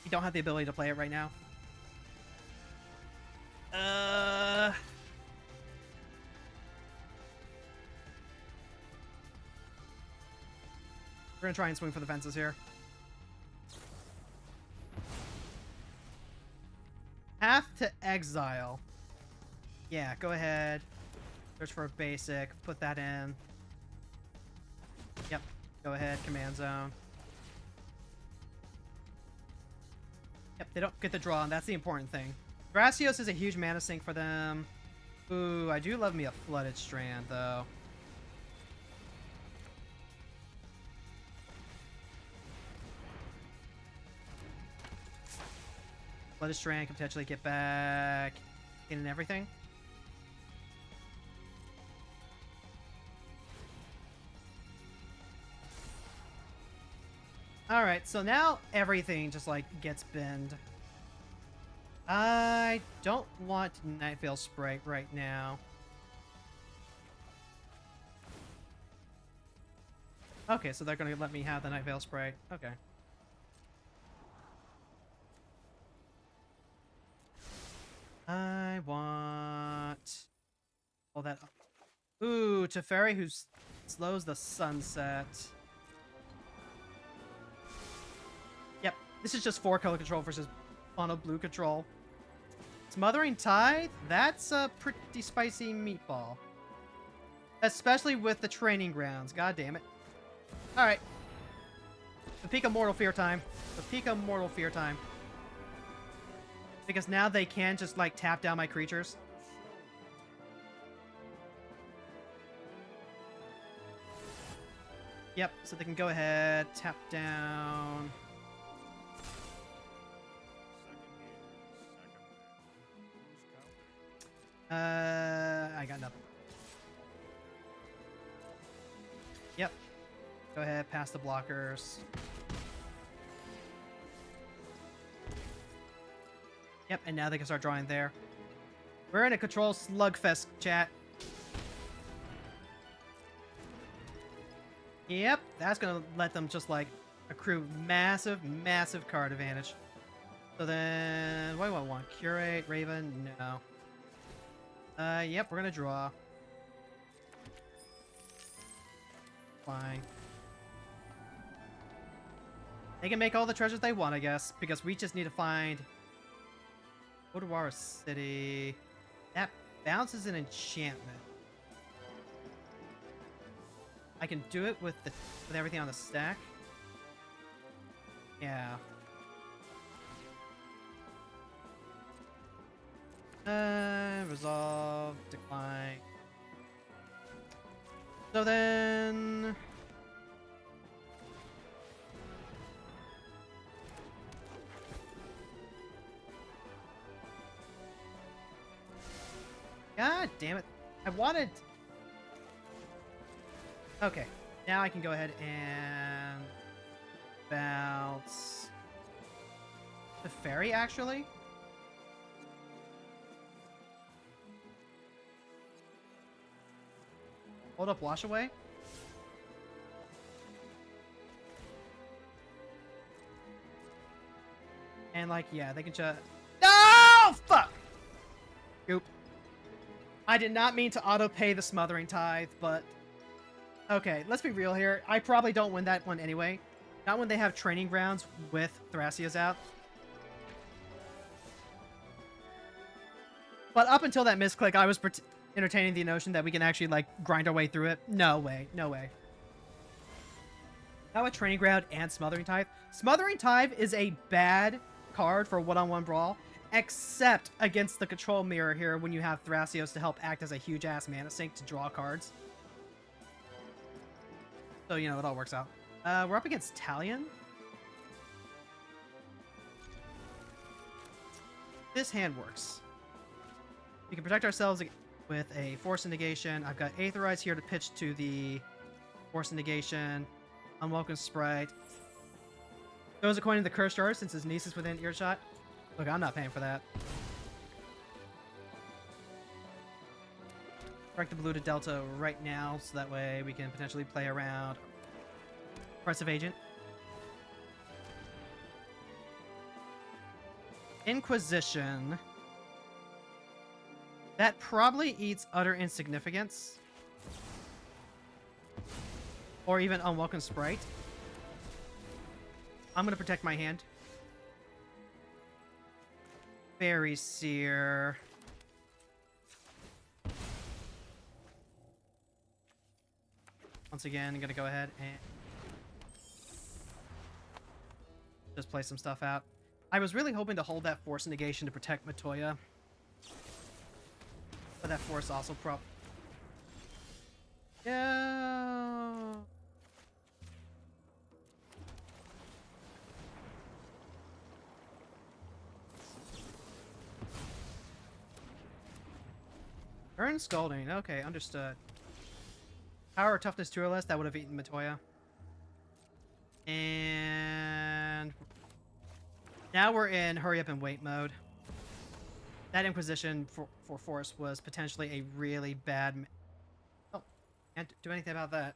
you don't have the ability to play it right now. We're gonna try and swing for the fences here. Have to exile. Yeah, go ahead. Search for a basic. Put that in. Yep. Go ahead, command zone. Yep, they don't get the draw, and that's the important thing. Thrasios is a huge mana sink for them. Ooh, I do love me a Flooded Strand, though. Flooded Strand can potentially get back in and everything. Alright, so now everything just, like, gets binned. I don't want Night Veil Sprite right now. Okay, so they're gonna let me have the Night Veil Sprite. Okay. I want... all that... Ooh, Teferi, who slows the sunset. Yep, this is just 4-color control versus mono blue control. Smothering Tithe? That's a pretty spicy meatball. Especially with the training grounds. God damn it. Alright. The peak of Mortal Fear time. The peak of Mortal Fear time. Because now they can just, like, tap down my creatures. Yep, so they can go ahead, tap down. I got nothing. Yep. Go ahead, pass the blockers. Yep, and now they can start drawing there. We're in a control slugfest, chat. Yep, that's gonna let them just, like, accrue massive, massive card advantage. So then, what do I want? Curate, Raven? No. Yep, we're gonna draw. Fine. They can make all the treasures they want, I guess, because we just need to find Odawara City. That bounces an enchantment. I can do it with everything on the stack. Yeah. Resolve, decline. So then... God damn it. I wanted... Okay. Now I can go ahead and... bounce... the fairy, actually? Hold up, wash away? And, like, yeah, they can just... No! Fuck! Goop. I did not mean to auto-pay the Smothering Tithe, but... Okay, let's be real here. I probably don't win that one anyway. Not when they have training grounds with Thrasios out. But up until that misclick, I was entertaining the notion that we can actually, like, grind our way through it. No way. No way. Now with Training Ground and Smothering Tithe. Smothering Tithe is a bad card for one-on-one brawl, except against the control mirror here when you have Thrasios to help act as a huge-ass mana sink to draw cards. So, you know, it all works out. We're up against Talion. This hand works. We can protect ourselves with a Force Negation. I've got Aetherize here to pitch to the Force Negation. Unwelcome Sprite. Goes according to the Curse Jar since his niece is within earshot. Look, I'm not paying for that. Correct the blue to Delta right now, so that way we can potentially play around Oppressive Agent. Inquisition. That probably eats Utter Insignificance. Or even Unwelcome Sprite. I'm going to protect my hand. Fairy Seer. Once again, I'm going to go ahead and just play some stuff out. I was really hoping to hold that force negation to protect Matoya. But that force also Yeah. Earn Scalding. Okay, understood. Power or Toughness 2 or less, that would have eaten Matoya. And now we're in hurry up and wait mode. That Inquisition for Force was potentially a really bad... Oh, can't do anything about that.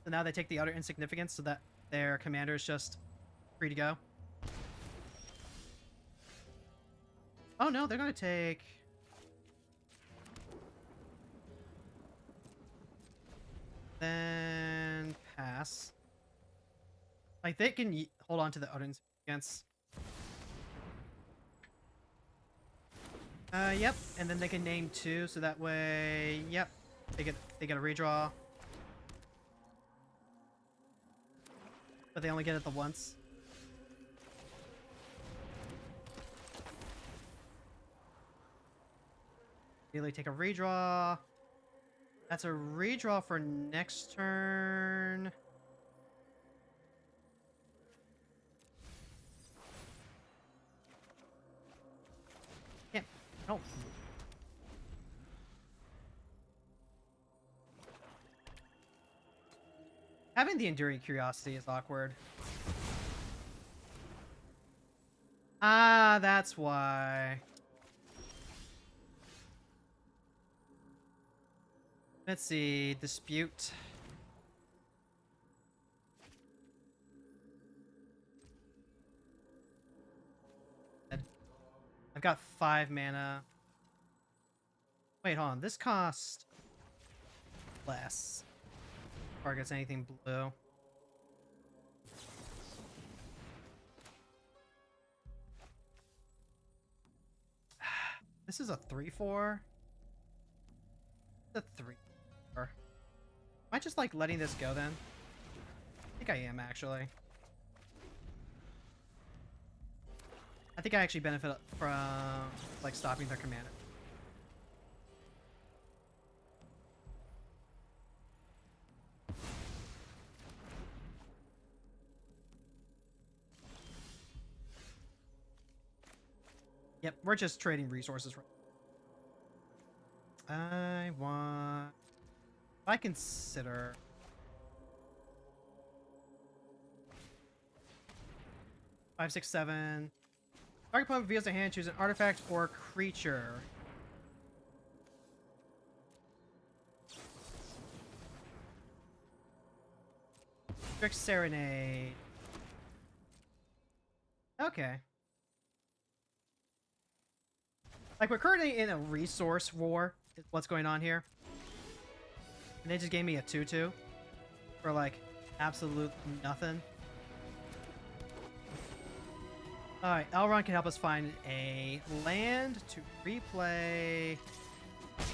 So now they take the Utter Insignificance so that their commander is just free to go. Oh no, they're going to take... Then pass. Like, they can hold on to the Utter Insignificance. Yep, and then they can name 2, so that way, yep, they get a redraw. But they only get it the once. Immediately take a redraw. That's a redraw for next turn. Yeah. No. Having the Enduring Curiosity is awkward. Ah, that's why. Let's see. Dispute. I've got 5 mana. Wait, hold on. This cost less. Targets anything blue. This is a 3/4. It's a 3/4. Am I just like letting this go then? I think I am actually. I think I actually benefit from like stopping their commander. Yep, we're just trading resources. I want... I consider... Five, six, seven. Target opponent reveals their hand, choose an artifact or creature. Strict Serenade. Okay. Like, we're currently in a resource war, is what's going on here. And they just gave me a 2/2 for, like, absolute nothing. Alright, Elrond can help us find a land to replay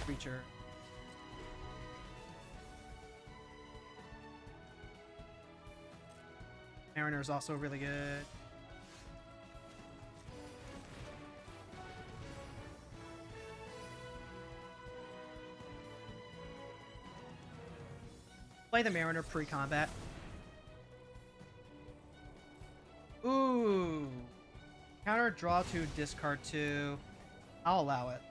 creature. Mariner is also really good. Play the Mariner pre-combat. Ooh. Counter, draw 2, discard 2. I'll allow it.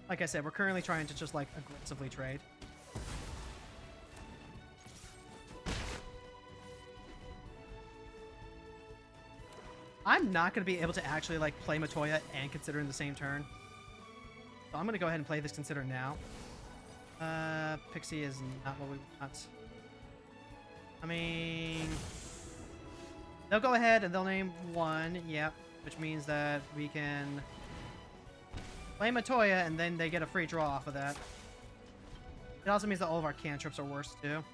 Like I said, we're currently trying to just, like, aggressively trade. I'm not going to be able to actually, like, play Matoya and Consider in the same turn. So I'm going to go ahead and play this Consider now. Pixie is not what we want. I mean... They'll go ahead and they'll name 1, yep. Which means that we can play Matoya and then they get a free draw off of that. It also means that all of our cantrips are worse too.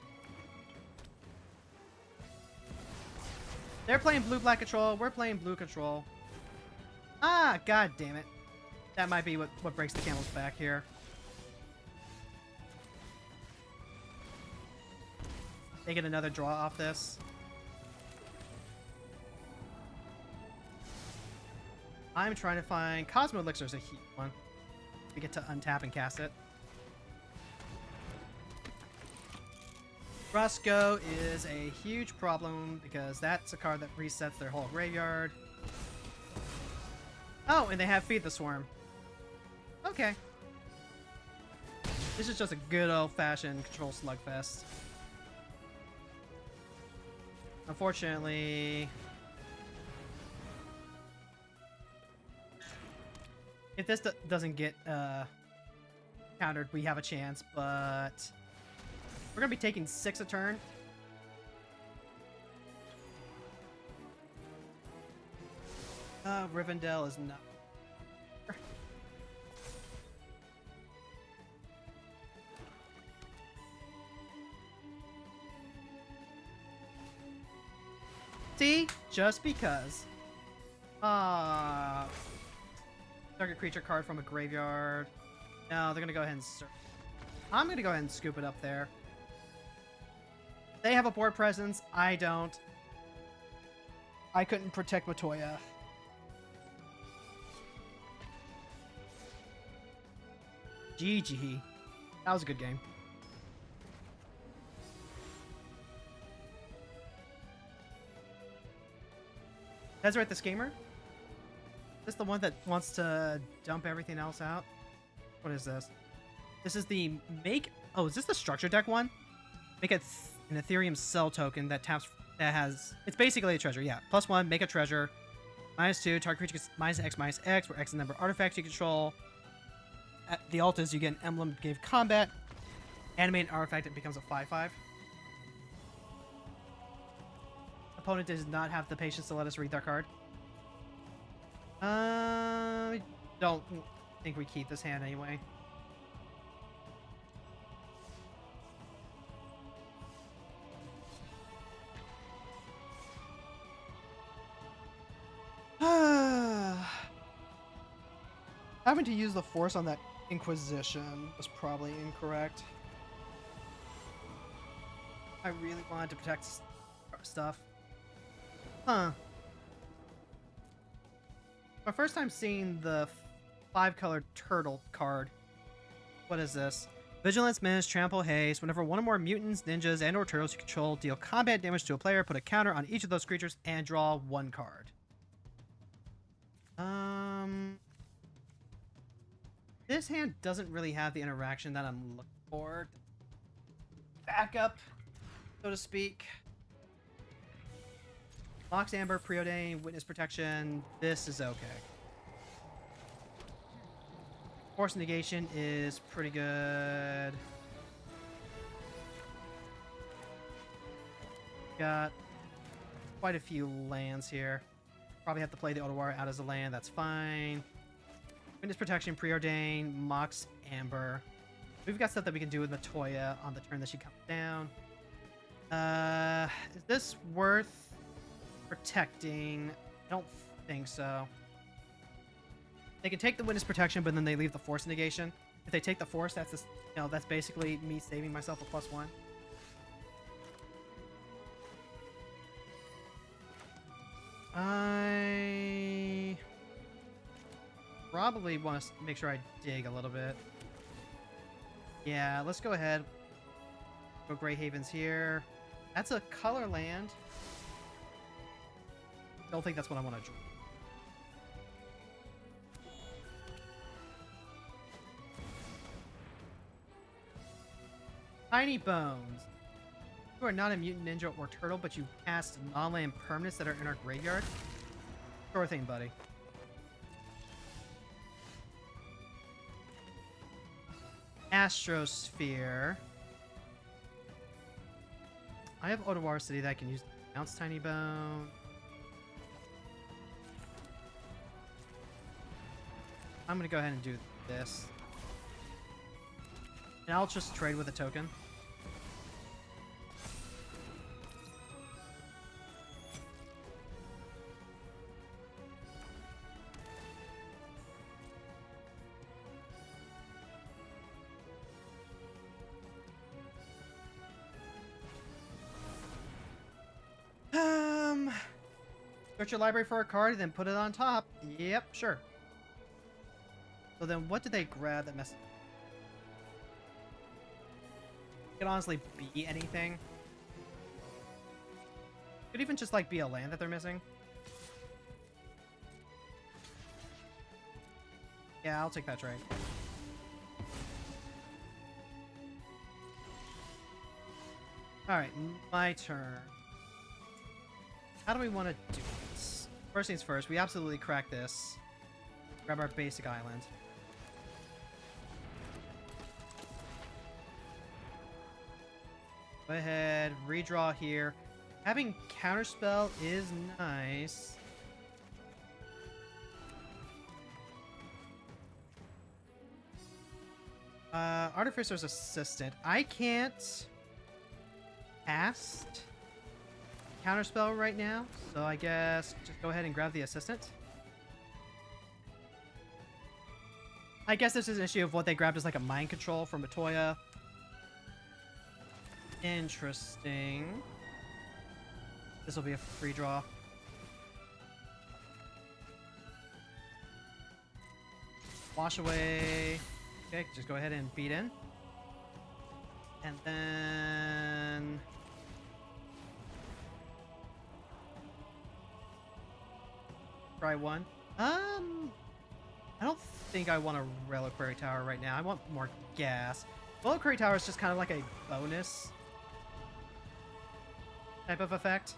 They're playing blue-black control. We're playing blue control. Ah, god damn it. That might be what breaks the camel's back here. They get another draw off this. I'm trying to find Cosmo Elixir's a huge one. We get to untap and cast it. Rusco is a huge problem because that's a card that resets their whole graveyard. Oh, and they have Feed the Swarm. Okay. This is just a good old-fashioned control slugfest. Unfortunately, if this doesn't get countered, we have a chance, but we're going to be taking 6 a turn. Rivendell is not. See? Just because. Target creature card from a graveyard. No, they're going to go ahead and search. I'm going to go ahead and scoop it up there. They have a board presence. I don't. I couldn't protect Matoya. GG. That was a good game. Deseret the Schemer? Is this the one that wants to dump everything else out? What is this? This is the make... Oh, is this the structure deck one? Make an Ethereum Cell token that taps... That has... It's basically a treasure, yeah. +1, make a treasure. -2, target creature gets -X, where X is the number of artifacts you control. At the alt is you get an emblem to give combat. Animate an artifact, it becomes a 5/5. Opponent does not have the patience to let us read their card. I don't think we keep this hand anyway. Having to use the force on that Inquisition was probably incorrect. I really wanted to protect stuff. Huh. My first time seeing the 5-colored turtle card. What is this? Vigilance, Menace, Trample, Haste. Whenever one or more mutants, ninjas, and or turtles you control deal combat damage to a player, put a counter on each of those creatures and draw 1 card. This hand doesn't really have the interaction that I'm looking for. Backup, so to speak. Mox Amber, Preordain, Witness Protection. This is okay. Force Negation is pretty good. Got quite a few lands here. Probably have to play the Otawara out as a land. That's fine. Witness Protection, Preordain, Mox Amber. We've got stuff that we can do with Matoya on the turn that she comes down. Is this worth protecting? I don't think so. They can take the Witness Protection, but then they leave the Force Negation. If they take the Force, that's just, you know, that's basically me saving myself a +1. I probably want to make sure I dig a little bit. Yeah, let's go ahead. Go Greyhaven's here. That's a color land. Don't think that's what I want to draw. Tiny Bones. You are not a mutant, ninja, or turtle, but you cast non-land permanents that are in our graveyard. Sure thing, buddy. Astrosphere. I have Otawara City that I can use to bounce Tiny Bone. I'm gonna go ahead and do this. And I'll just trade with a token. Search your library for a card, then put it on top. Yep, sure. So then what did they grab that messed? It could honestly be anything. Could even just like be a land that they're missing. Yeah, I'll take that trade. Alright, my turn. How do we want to do this? First things first, we absolutely crack this. Grab our basic island. Go ahead, redraw here. Having counterspell is nice. Artificer's Assistant. I can't cast counterspell right now, so I guess just go ahead and grab the assistant. I guess this is an issue of what they grabbed as like a mind control from Matoya. Interesting. This will be a free draw. Wash away. Okay, just go ahead and beat in. And then... try one. I don't think I want a Reliquary Tower right now. I want more gas. Reliquary Tower is just kind of like a bonus type of effect.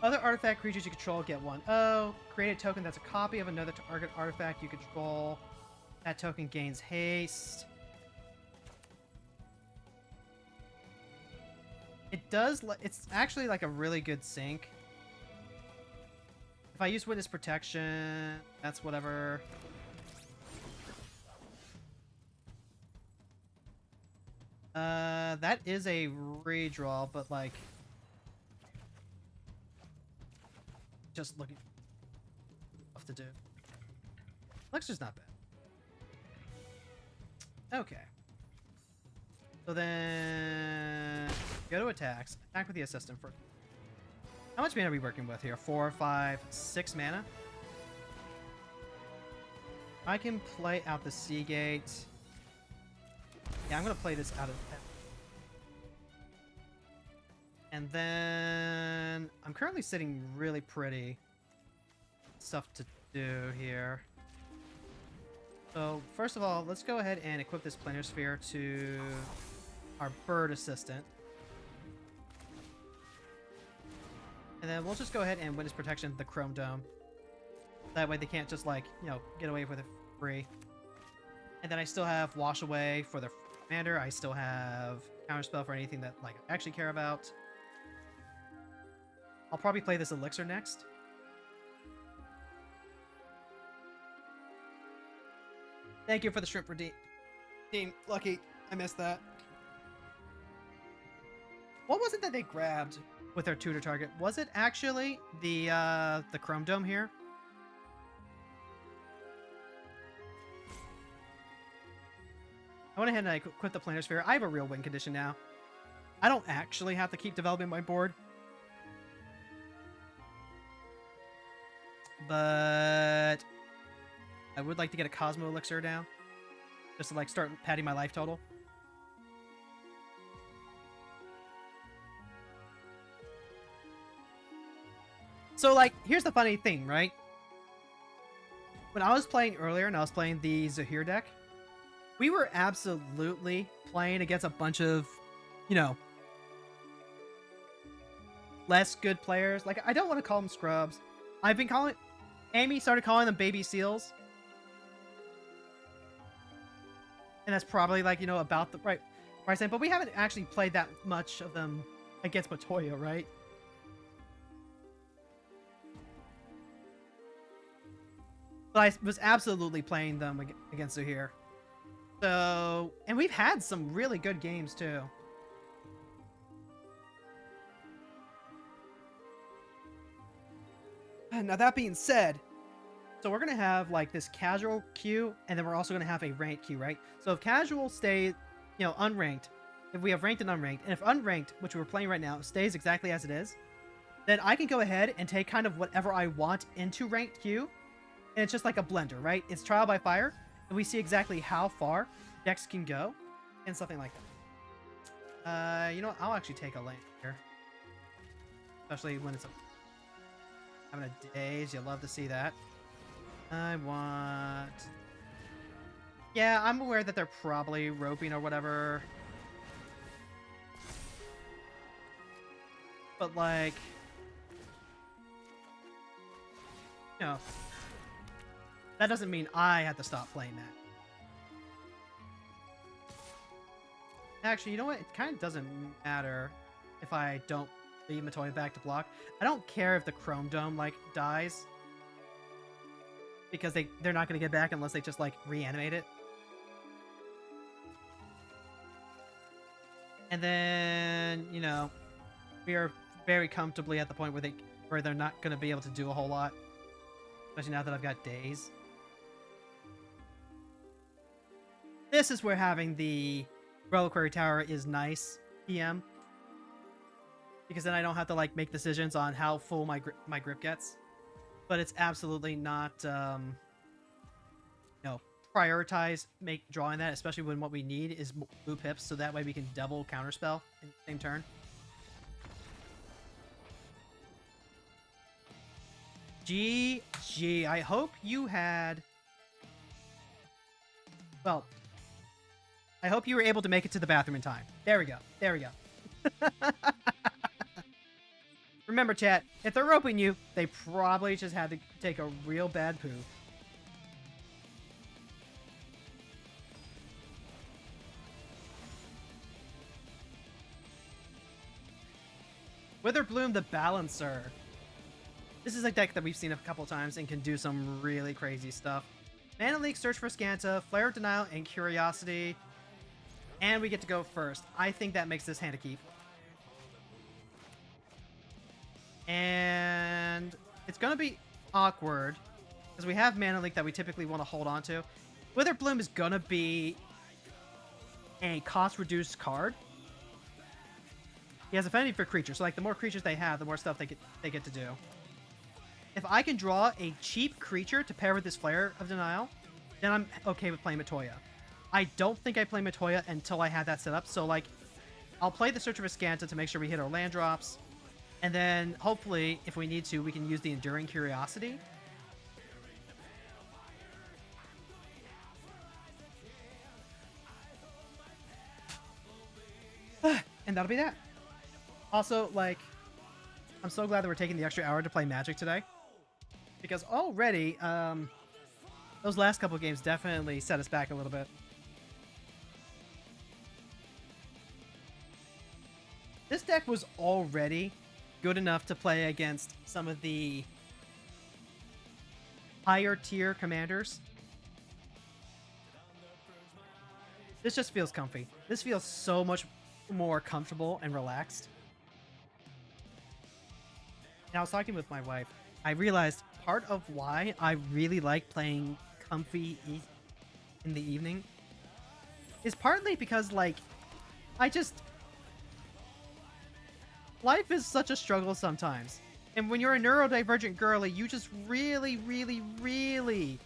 Other artifact creatures you control get one. Oh, create a token that's a copy of another target artifact you control. That token gains haste. It does. It's actually like a really good sync. If I use Witness Protection, that's whatever. That is a redraw, but like, just looking tough to do. Looks just not bad. Okay. So then go to attacks. Attack with the assistant first. How much mana are we working with here? 4, 5, 6 mana. I can play out the Seagate. Yeah, I'm gonna play this out of. And then I'm currently sitting really pretty. Stuff to do here. So first of all, let's go ahead and equip this planar sphere to our bird assistant. And then we'll just go ahead and Witness Protection the Chrome Dome. That way they can't just like, you know, get away with it free. And then I still have Wash Away for the commander. I still have Counterspell for anything that like I actually care about. I'll probably play this Elixir next. Thank you for the shrimp redeem. Lucky, I missed that. What was it that they grabbed with their tutor target? Was it actually the Chrome Dome here? I went ahead and I quit the Planar Sphere. I have a real win condition now. I don't actually have to keep developing my board. But I would like to get a Cosmo Elixir now. Just to like start padding my life total. So like, here's the funny thing, right? When I was playing earlier and I was playing the Zahir deck, we were absolutely playing against a bunch of, you know, less good players. Like, I don't want to call them scrubs. I've been calling... Amy started calling them baby seals. And that's probably like, you know, about the right price point. But we haven't actually played that much of them against Matoya, right? But I was absolutely playing them against Zahir. So, and we've had some really good games too. Now that being said, so we're going to have like this casual queue, and then we're also going to have a ranked queue, right? So if casual stays, you know, unranked, if we have ranked and unranked, and if unranked, which we're playing right now, stays exactly as it is, then I can go ahead and take kind of whatever I want into ranked queue, and it's just like a blender, right? It's trial by fire, and we see exactly how far decks can go, and something like that. You know what? I'll actually take a lane here, especially when it's having a daze. You'll love to see that. I want... Yeah, I'm aware that they're probably roping or whatever. But, like... You know... That doesn't mean I have to stop playing that. Actually, you know what? It kind of doesn't matter if I don't leave Matoya back to block. I don't care if the Chrome Dome, like, dies. Because they're not going to get back unless they just, like, reanimate it. And then, you know, we are very comfortably at the point where they're not going to be able to do a whole lot. Especially now that I've got days. This is where having the Reliquary Tower is nice, PM. Because then I don't have to, like, make decisions on how full my grip gets. But it's absolutely not, you know, prioritize drawing that, especially when what we need is blue pips, so that way we can double counterspell in the same turn. GG. I hope you had... Well, I hope you were able to make it to the bathroom in time. There we go. There we go. Remember, chat, if they're roping you, they probably just had to take a real bad poo. Witherbloom the Balancer. This is a deck that we've seen a couple times and can do some really crazy stuff. Mana Leak, Search for Scanta, Flare of Denial, and Curiosity. And we get to go first. I think that makes this hand a keep. And it's going to be awkward because we have Mana Leak that we typically want to hold on to. Witherbloom is going to be a cost-reduced card. He has affinity for creatures, so like the more creatures they have, the more stuff they get to do. If I can draw a cheap creature to pair with this Flare of Denial, then I'm okay with playing Matoya. I don't think I play Matoya until I have that set up, so like I'll play the Searcher for Scanta to make sure we hit our land drops. And then, hopefully, if we need to, we can use the Enduring Curiosity. And that'll be that. Also, like, I'm so glad that we're taking the extra hour to play Magic today. Because already, those last couple games definitely set us back a little bit. This deck was already good enough to play against some of the higher tier commanders. This just feels comfy. This feels so much more comfortable and relaxed. And I was talking with my wife. I realized part of why I really like playing comfy in the evening is partly because, like, life is such a struggle sometimes. And when you're a neurodivergent girly, you just really, really, really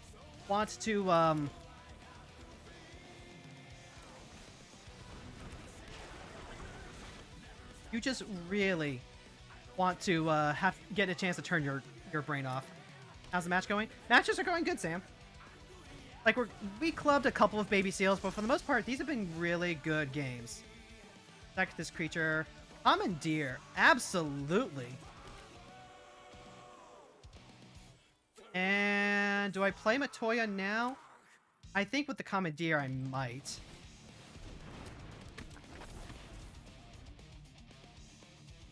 want to, you just really want to, get a chance to turn your brain off. How's the match going? Matches are going good, Sam. Like, we clubbed a couple of baby seals, but for the most part, these have been really good games. Attack this creature. Commandeer, absolutely. And do I play Matoya now? I think with the Commandeer I might.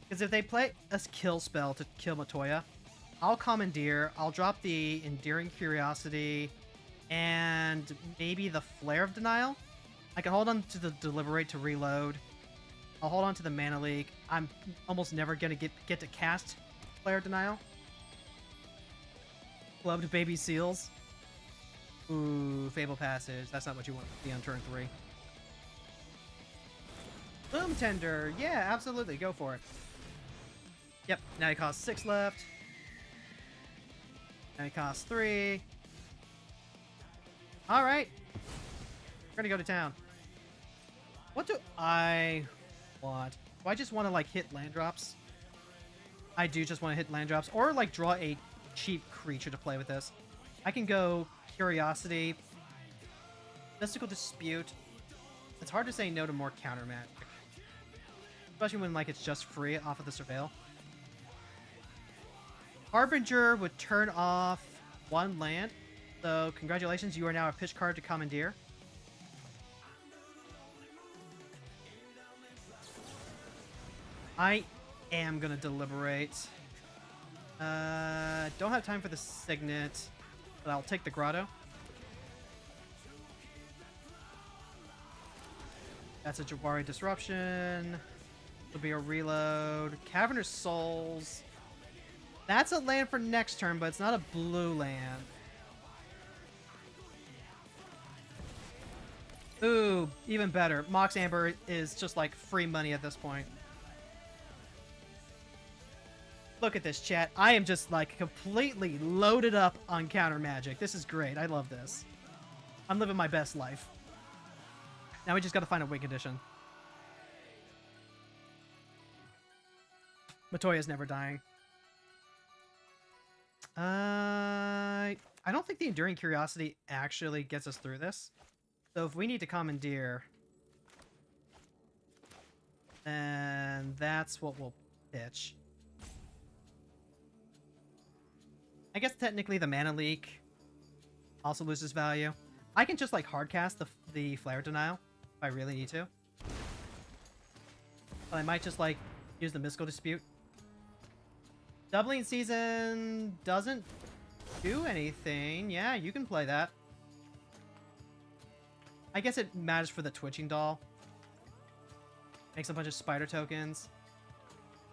Because if they play a kill spell to kill Matoya, I'll Commandeer, I'll drop the Enduring Curiosity, and maybe the Flare of Denial. I can hold on to the Deliberate to reload. I'll hold on to the Mana Leak. I'm almost never going to get to cast Flare of Denial. Clubbed Baby Seals. Ooh, Fable Passage. That's not what you want to see on turn 3. Boom Tender. Yeah, absolutely. Go for it. Yep. Now he costs 6 left. Now he costs 3. All right. We're gonna go to town. What do I want? Do I just want to like hit land drops? I do just want to hit land drops, or like draw a cheap creature to play with this. I can go Curiosity, Mystical Dispute. It's hard to say no to more counter magic, especially when like it's just free off of the Surveil. Harbinger would turn off 1 land, so congratulations, you are now a pitch card to Commandeer. I am gonna deliberate. Don't have time for the Signet, but I'll take the Grotto. That's a Jawari Disruption. It'll be a reload. Cavernous Souls. That's a land for next turn, but it's not a blue land. Ooh, even better. Mox Amber is just like free money at this point. Look at this, chat. I am just like completely loaded up on counter magic. This is great. I love this. I'm living my best life. Now we just gotta find a win condition. Matoya's never dying. I don't think the Enduring Curiosity actually gets us through this. So if we need to Commandeer, then that's what we'll pitch. I guess technically the Mana Leak also loses value. I can just like hardcast the Flare Denial if I really need to. But I might just like use the Mystical Dispute. Doubling Season doesn't do anything. Yeah, you can play that. I guess it matters for the Twitching Doll. Makes a bunch of spider tokens.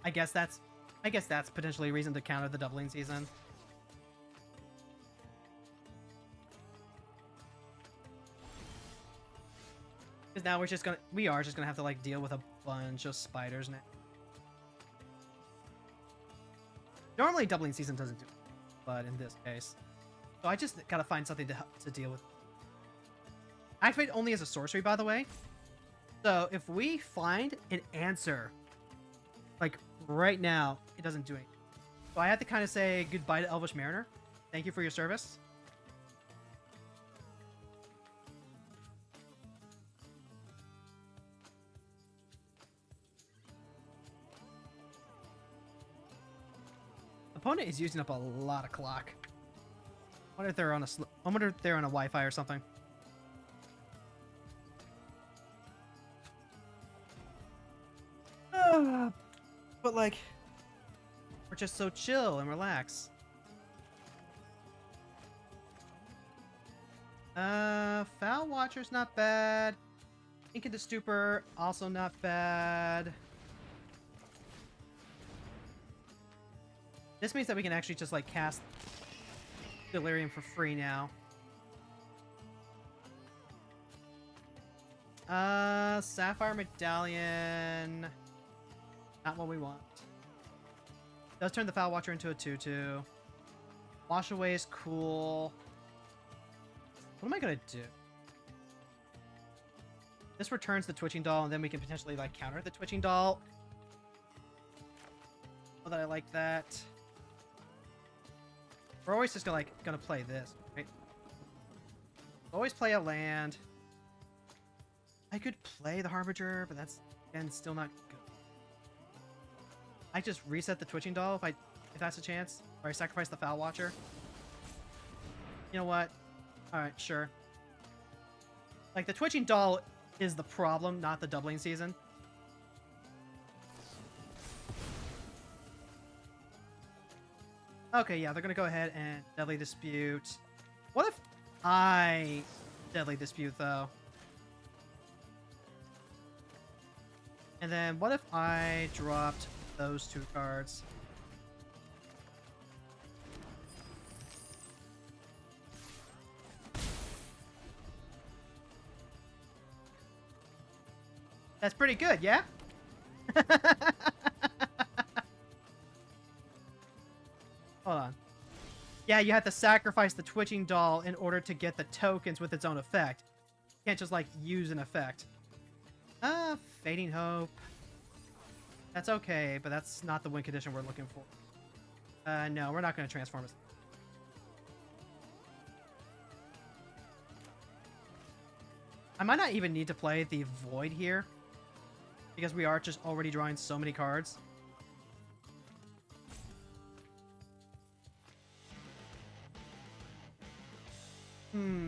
I guess that's potentially a reason to counter the Doubling Season. Because now we are just gonna have to like deal with a bunch of spiders now. Normally Doubling Season doesn't do it, but in this case. So I just gotta find something to deal with. Activate only as a sorcery, by the way. So if we find an answer, like right now, it doesn't do anything. So I have to kind of say goodbye to Elvish Mariner. Thank you for your service. Opponent is using up a lot of clock. I wonder if they're on a Wi-Fi or something. But like, we're just so chill and relax. Foul Watcher's not bad. Ink into Stupor, also not bad. This means that we can actually just like cast Delirium for free now. Sapphire Medallion. Not what we want. Does turn the Foul Watcher into a 2/2. Wash Away is cool. What am I gonna do? This returns the Twitching Doll, and then we can potentially like counter the Twitching Doll. Oh, that I like that. We're always just gonna play this, right? Always play a land. I could play the Harbinger, but that's again still not good. I just reset the Twitching Doll if that's a chance, or I sacrifice the Foul Watcher. You know what? All right, sure. Like the Twitching Doll is the problem, not the Doubling Season. Okay, yeah, they're gonna go ahead and Deadly Dispute. What if I Deadly Dispute, though? And then what if I dropped those 2 cards? That's pretty good, yeah? Hold on. Yeah, you have to sacrifice the twitching doll in order to get the tokens with its own effect. You can't just, like, use an effect. Fading Hope. That's okay, but that's not the win condition we're looking for. No, we're not going to transform us. I might not even need to play the Void here, because we are just already drawing so many cards.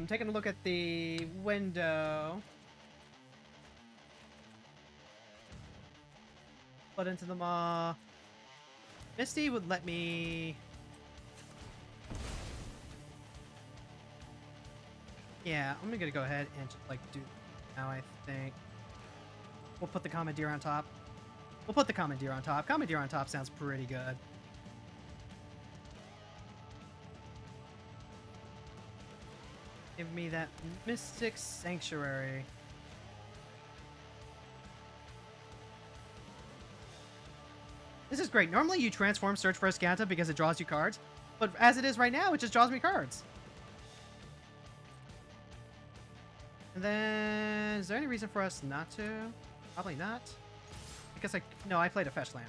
Taking a look at the window. Put into the maw. Misty would let me... Yeah, I'm gonna go ahead and just, like, do now, I think. We'll put the Commandeer on top. We'll put the Commandeer on top. Commandeer on top sounds pretty good. Give me that Mystic Sanctuary. This is great. Normally you transform Search for Escanta because it draws you cards. But as it is right now, it just draws me cards. And then... Is there any reason for us not to? Probably not. Because no, I played a fetch land.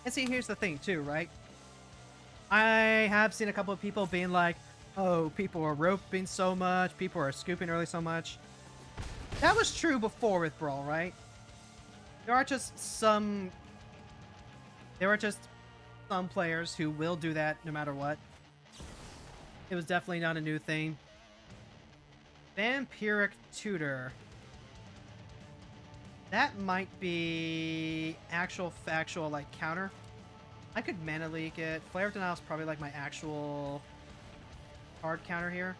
And see, here's the thing too, right? I have seen a couple of people being like, oh, people are roping so much, people are scooping early so much. That was true before with Brawl, right? There are just some players who will do that no matter what. It was definitely not a new thing. Vampiric Tutor. That might be actual factual, like, counter. I could mana leak it. Flare of Denial is probably like my actual card counter here.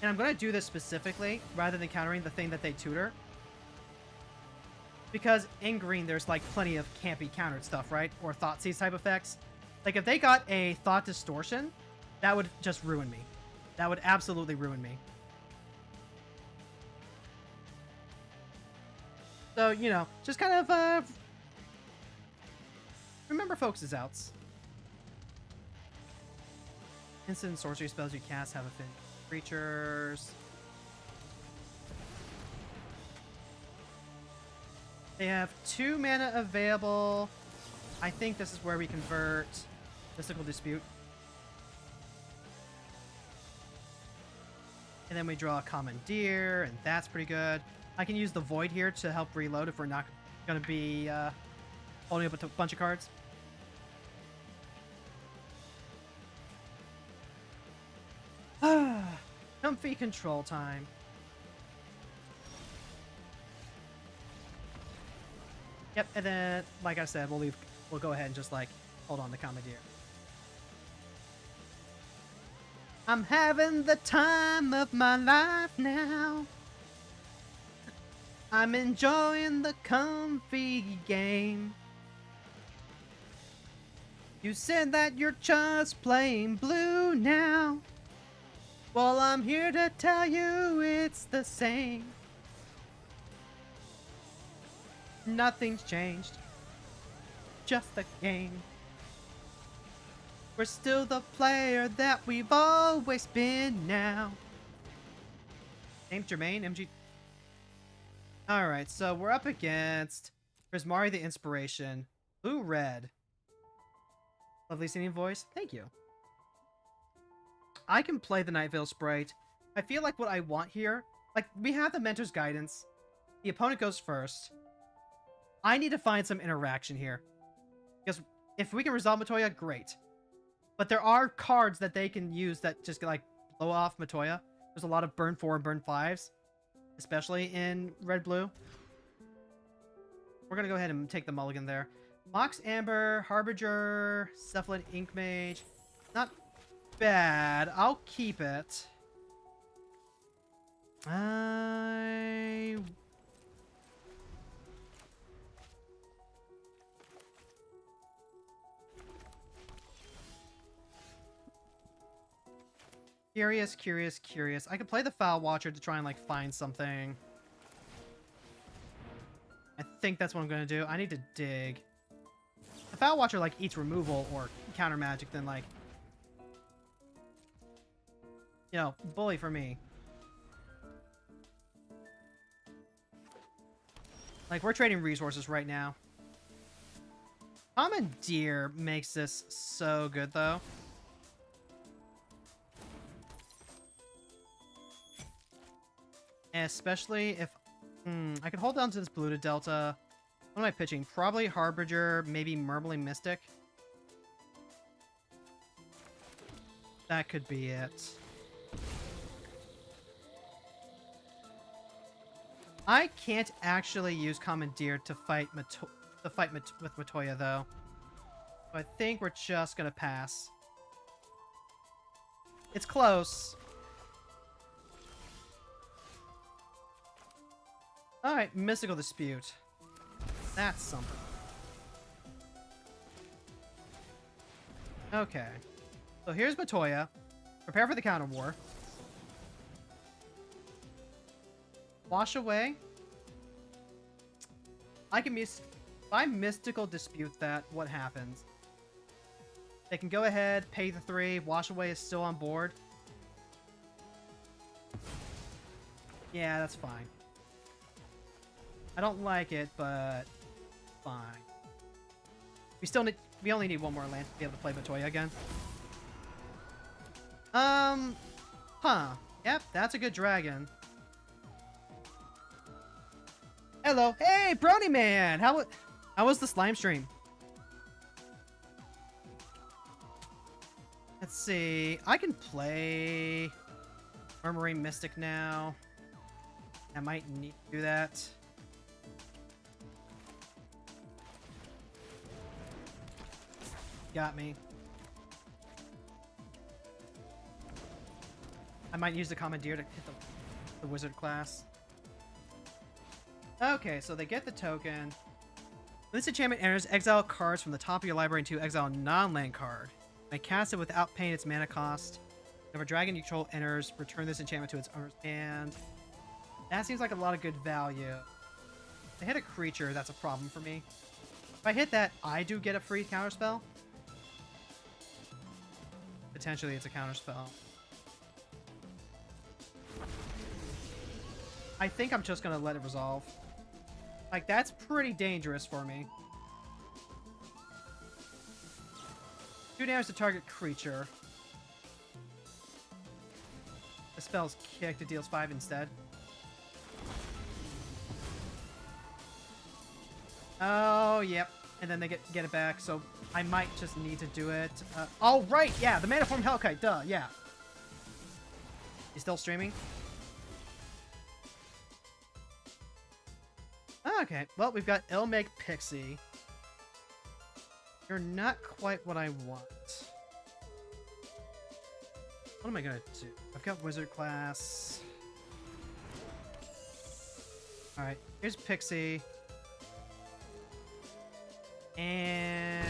And I'm going to do this specifically rather than countering the thing that they tutor. Because in green, there's like plenty of campy countered stuff, right? Or Thoughtseize type effects. Like if they got a Thought Distortion, that would just ruin me. That would absolutely ruin me. So, you know, just kind of remember folks' outs. Instant sorcery spells you cast have affinity creatures. They have 2 mana available. I think this is where we convert Mystical Dispute. And then we draw a Commandeer, and that's pretty good. I can use the Void here to help reload if we're not going to be holding up a bunch of cards. Comfy control time. Yep, and then, like I said, we'll go ahead and just, like, hold on to Commandeer. I'm having the time of my life now. I'm enjoying the comfy game. You said that you're just plain blue now. Well, I'm here to tell you it's the same. Nothing's changed. Just the game. We're still the player that we've always been now. Name's Jermaine, MG. Alright, so we're up against Prismari the Inspiration. Blue-red. Lovely singing voice. Thank you. I can play the Night Veil Sprite. I feel like what I want here... Like, we have the Mentor's Guidance. The opponent goes first. I need to find some interaction here. Because if we can resolve Matoya, great. But there are cards that they can use that just, like, blow off Matoya. There's a lot of burn 4 and burn 5s. Especially in red-blue. We're going to go ahead and take the mulligan there. Mox Amber, Harbinger, Cephalid Ink Mage. Not bad. I'll keep it. I... Curious. I could play the Foul Watcher to try and, like, find something. I think that's what I'm gonna do. I need to dig. The Foul Watcher, like, eats removal or counter magic, then, like... You know, bully for me. Like, we're trading resources right now. Commandeer makes this so good, though. Especially if... I could hold down to this Polluted Delta. What am I pitching? Probably Harbinger, maybe Murmuring Mystic. That could be it. I can't actually use Commandeer to fight with Matoya, though. So I think we're just gonna pass. It's close. Alright, Mystical Dispute. That's something. Okay. So here's Matoya. Prepare for the counter war. Wash away. I can if I Mystical Dispute that, what happens? They can go ahead, pay the 3. Wash away is still on board. Yeah, that's fine. I don't like it, but fine. We only need one more land to be able to play Matoya again. Huh. Yep, that's a good dragon. Hello. Hey, Brony Man! How was the slime stream? Let's see. I can play Murmuring Mystic now. I might need to do that. Got me. I might use the Commandeer to hit the wizard class. Okay, so they get the token. When this enchantment enters, exile cards from the top of your library into exile non-land card. I cast it without paying its mana cost. If a dragon you control enters, return this enchantment to its owner's hand. That seems like a lot of good value. If I hit a creature, that's a problem for me. If I hit that, I do get a free counterspell. Potentially, it's a counterspell. I think I'm just gonna let it resolve. Like, that's pretty dangerous for me. 2 damage to target creature. The spell's kicked, it deals 5 instead. Oh, yep. And then they get it back, so I might just need to do it. Oh, right! Yeah, the Mana Form Hellkite, duh, yeah. You still streaming? Okay, well, we've got Ilmake Pixie. You're not quite what I want. What am I gonna do? I've got Wizard class. Alright, here's Pixie. And...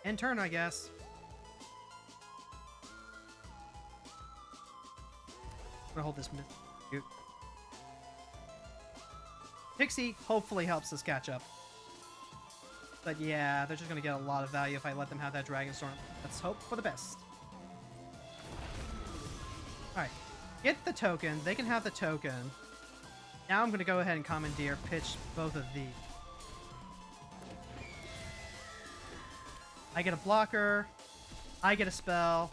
end turn, I guess. I'm gonna hold this minute. Pixie hopefully helps us catch up. But yeah, they're just gonna get a lot of value if I let them have that Dragon Storm. Let's hope for the best. Alright. Get the token. They can have the token. Now I'm gonna go ahead and Commandeer, pitch both of these. I get a blocker. I get a spell.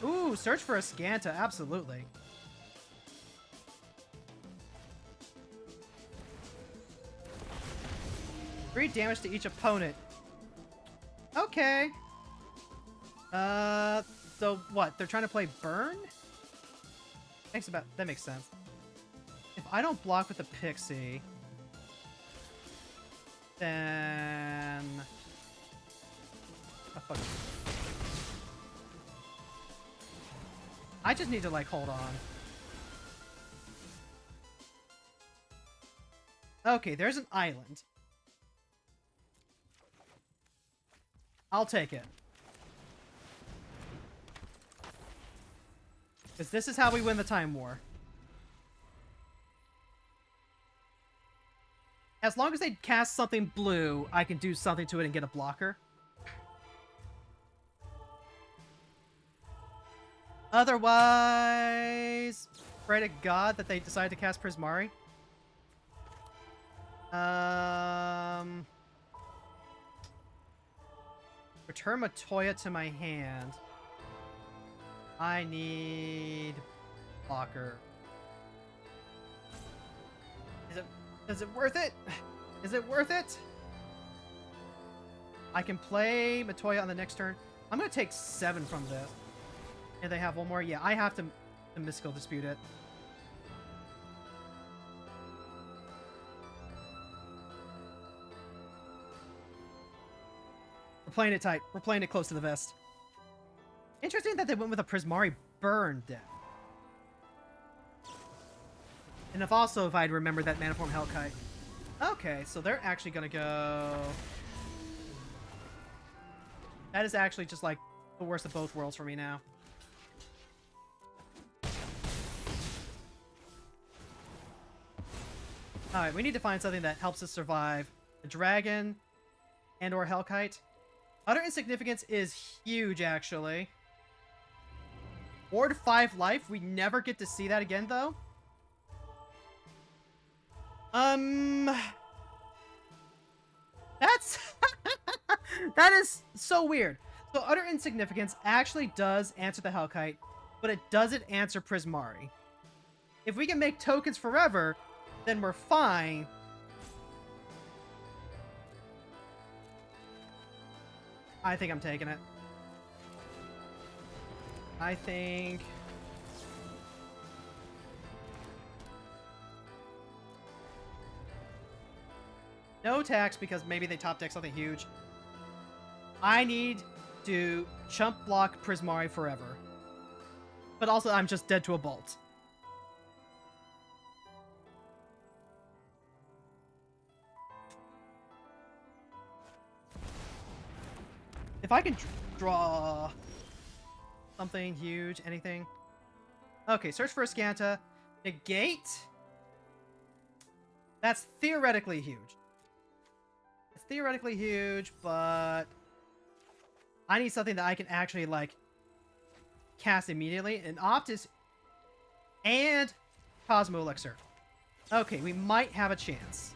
Ooh, search for a Scanta, absolutely. Three damage to each opponent. Okay. So what? They're trying to play Burn? That makes sense. If I don't block with the Pixie, then... oh, fuck. I just need to, like, hold on. Okay, there's an island. I'll take it. Because this is how we win the time war. As long as they cast something blue, I can do something to it and get a blocker. Otherwise, pray to God that they decide to cast Prismari. Return Matoya to my hand. I need blocker. Is it worth it? Is it worth it? I can play Matoya on the next turn. I'm gonna take 7 from this. And they have one more. Yeah, I have to Mystical Dispute it. We're playing it tight. We're playing it close to the vest. Interesting that they went with a Prismari burn deck. And if I'd remembered that Mana Form Hellkite. Okay, so they're actually gonna go... That is actually just like the worst of both worlds for me now. Alright, we need to find something that helps us survive. A dragon and or Hellkite. Utter Insignificance is huge, actually. Ward 5 life. We never get to see that again, though. That's... that is so weird. So Utter Insignificance actually does answer the Hellkite, but it doesn't answer Prismari. If we can make tokens forever, then we're fine. I think I'm taking it. I think... No tax because maybe they top deck something huge. I need to chump block Prismari forever. But also I'm just dead to a bolt. If I can draw something huge, anything. Okay, search for a Scanta. Negate. That's theoretically huge. It's theoretically huge, but I need something that I can actually, like, cast immediately. An Optus and Cosmo Elixir. Okay, we might have a chance.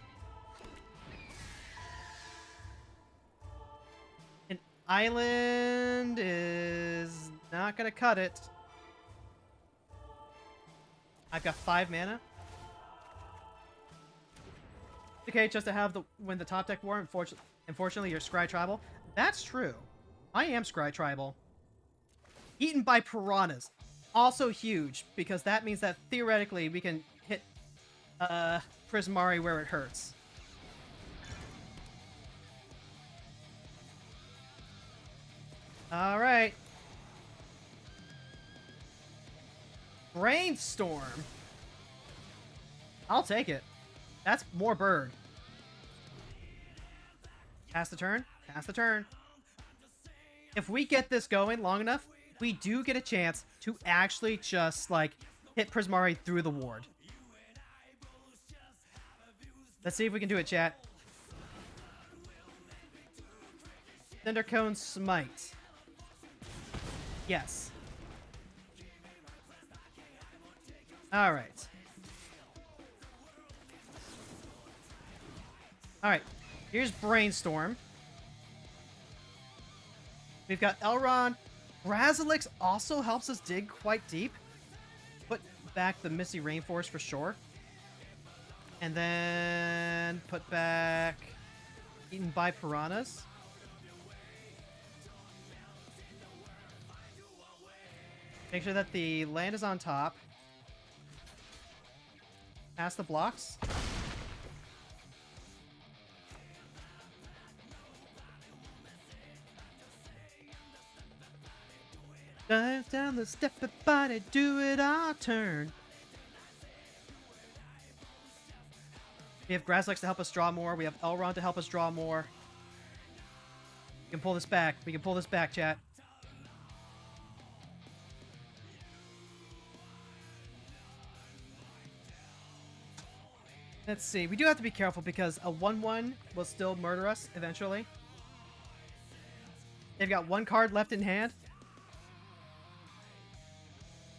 An island is not gonna cut it. I've got 5 mana. Okay, just to have win the top deck war. Unfortunately, you're Scry Tribal. That's true. I am Scry Tribal. Eaten by piranhas. Also huge, because that means that theoretically we can hit Prismari where it hurts. Alright. Brainstorm. I'll take it. That's more bird. Pass the turn. Pass the turn. If we get this going long enough, we do get a chance to actually just, like, hit Prismari through the ward. Let's see if we can do it, chat. Cindercone Smite. Yes. Alright. Alright. Here's Brainstorm. We've got Elrond. Brazilix also helps us dig quite deep. Put back the Misty Rainforest for sure. And then put back Eaten by Piranhas. Make sure that the land is on top. Pass the blocks. Dive down the step, body, do it our turn. We have Grazlex to help us draw more. We have Elrond to help us draw more. We can pull this back. We can pull this back, chat. Let's see. We do have to be careful because a 1-1 will still murder us eventually. They've got one card left in hand.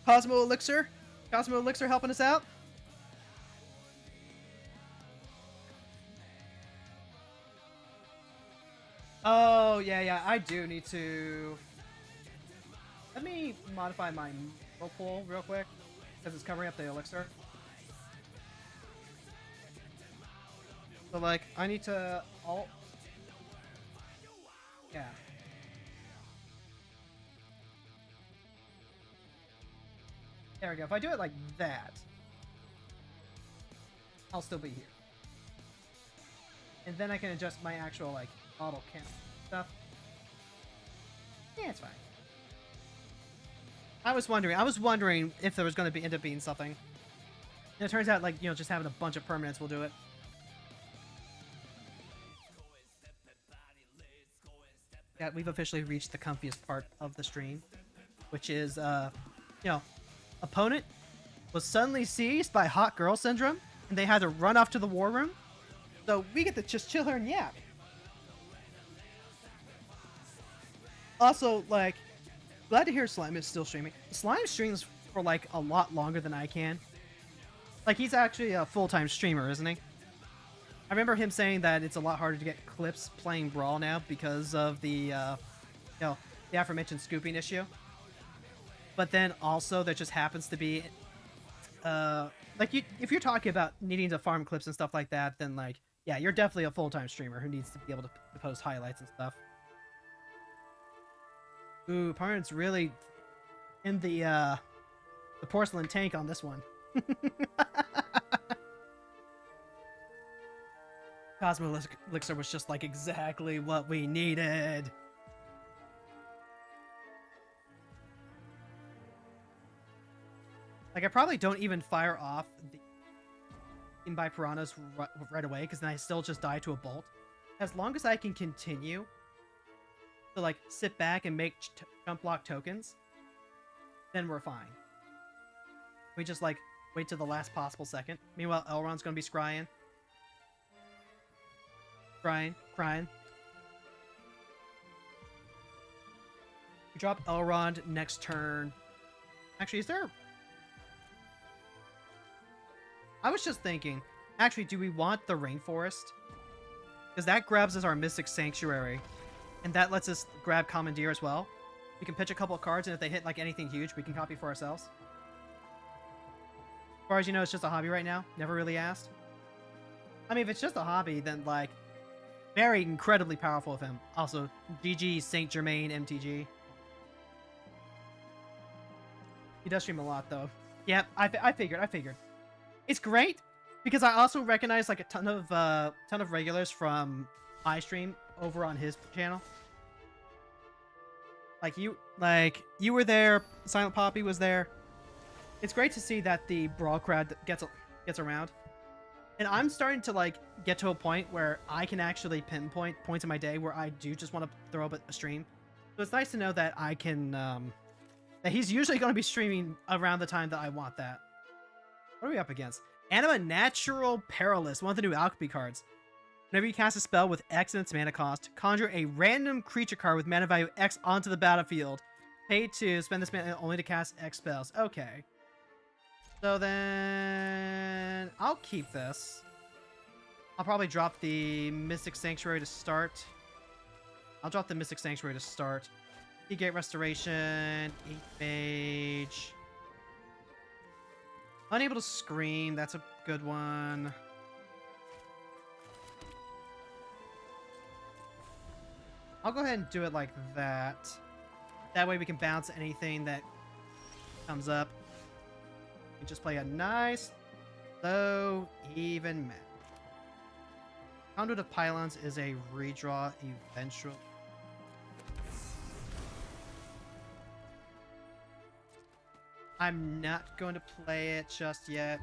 Cosmo Elixir. Cosmo Elixir helping us out. Oh, yeah. I do need to... Let me modify my pull real quick because it's covering up the Elixir. So, like, I need to alt... Yeah. There we go. If I do it like that, I'll still be here. And then I can adjust my actual, like, auto count stuff. Yeah, it's fine. I was wondering if there was going to end up being something. And it turns out, like, you know, just having a bunch of permanents will do it. Yeah, we've officially reached the comfiest part of the stream, which is, you know, opponent was suddenly seized by hot girl syndrome, and they had to run off to the war room. So we get to just chill here and yap. Also, like, glad to hear Slime is still streaming. Slime streams for, like, a lot longer than I can. Like, he's actually a full-time streamer, isn't he? I remember him saying that it's a lot harder to get clips playing Brawl now because of the, you know, the aforementioned scooping issue. But then also there just happens to be, like, if you're talking about needing to farm clips and stuff like that, then, like, yeah, you're definitely a full-time streamer who needs to be able to post highlights and stuff. Ooh, opponent's really in the porcelain tank on this one. Cosmo Elixir was just, like, exactly what we needed. Like, I probably don't even fire off the by piranhas right away, because then I still just die to a bolt. As long as I can continue to, like, sit back and make jump block tokens, then we're fine. We just, like, wait to the last possible second. Meanwhile, Elrond's gonna be scrying. Crying. We drop Elrond next turn. Actually, is there... I was just thinking, actually, do we want the Rainforest? Because that grabs us our Mystic Sanctuary, and that lets us grab Commandeer as well. We can pitch a couple of cards, and if they hit, like, anything huge, we can copy for ourselves. As far as you know, it's just a hobby right now. Never really asked. I mean, if it's just a hobby, then, like, very incredibly powerful of him. Also, GG Saint Germain MTG. He does stream a lot, though. Yeah, I figured. It's great because I also recognize, like, a ton of regulars from my stream over on his channel. Like you were there. Silent Poppy was there. It's great to see that the Brawl crowd gets around. And I'm starting to, like, get to a point where I can actually pinpoint points in my day where I do just want to throw up a stream. So it's nice to know that I can, that he's usually going to be streaming around the time that I want that. What are we up against? Anima Natural Perilous, one of the new alchemy cards. Whenever you cast a spell with X in its mana cost, conjure a random creature card with mana value X onto the battlefield. Pay to spend this mana only to cast X spells. Okay. So then I'll keep this. I'll probably drop the Mystic Sanctuary to start. Seagate Restoration, 8 Mage. Unable to scream, that's a good one. I'll go ahead and do it like that. That way we can bounce anything that comes up. And just play a nice, low, even map. Conduit of Pylons is a redraw eventual. I'm not going to play it just yet.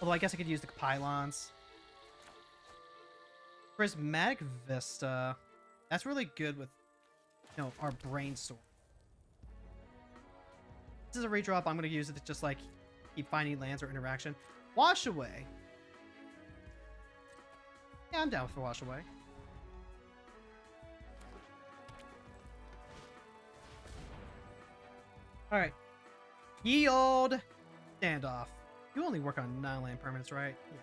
Although I guess I could use the pylons. Prismatic Vista. That's really good with, you know, our brainstorm. This is a redrop. I'm going to use it to just, like, keep finding lands or interaction. Wash Away. Yeah, I'm down with the Wash Away. Alright. Ye old Standoff. You only work on 9-land permanents, right? Yeah.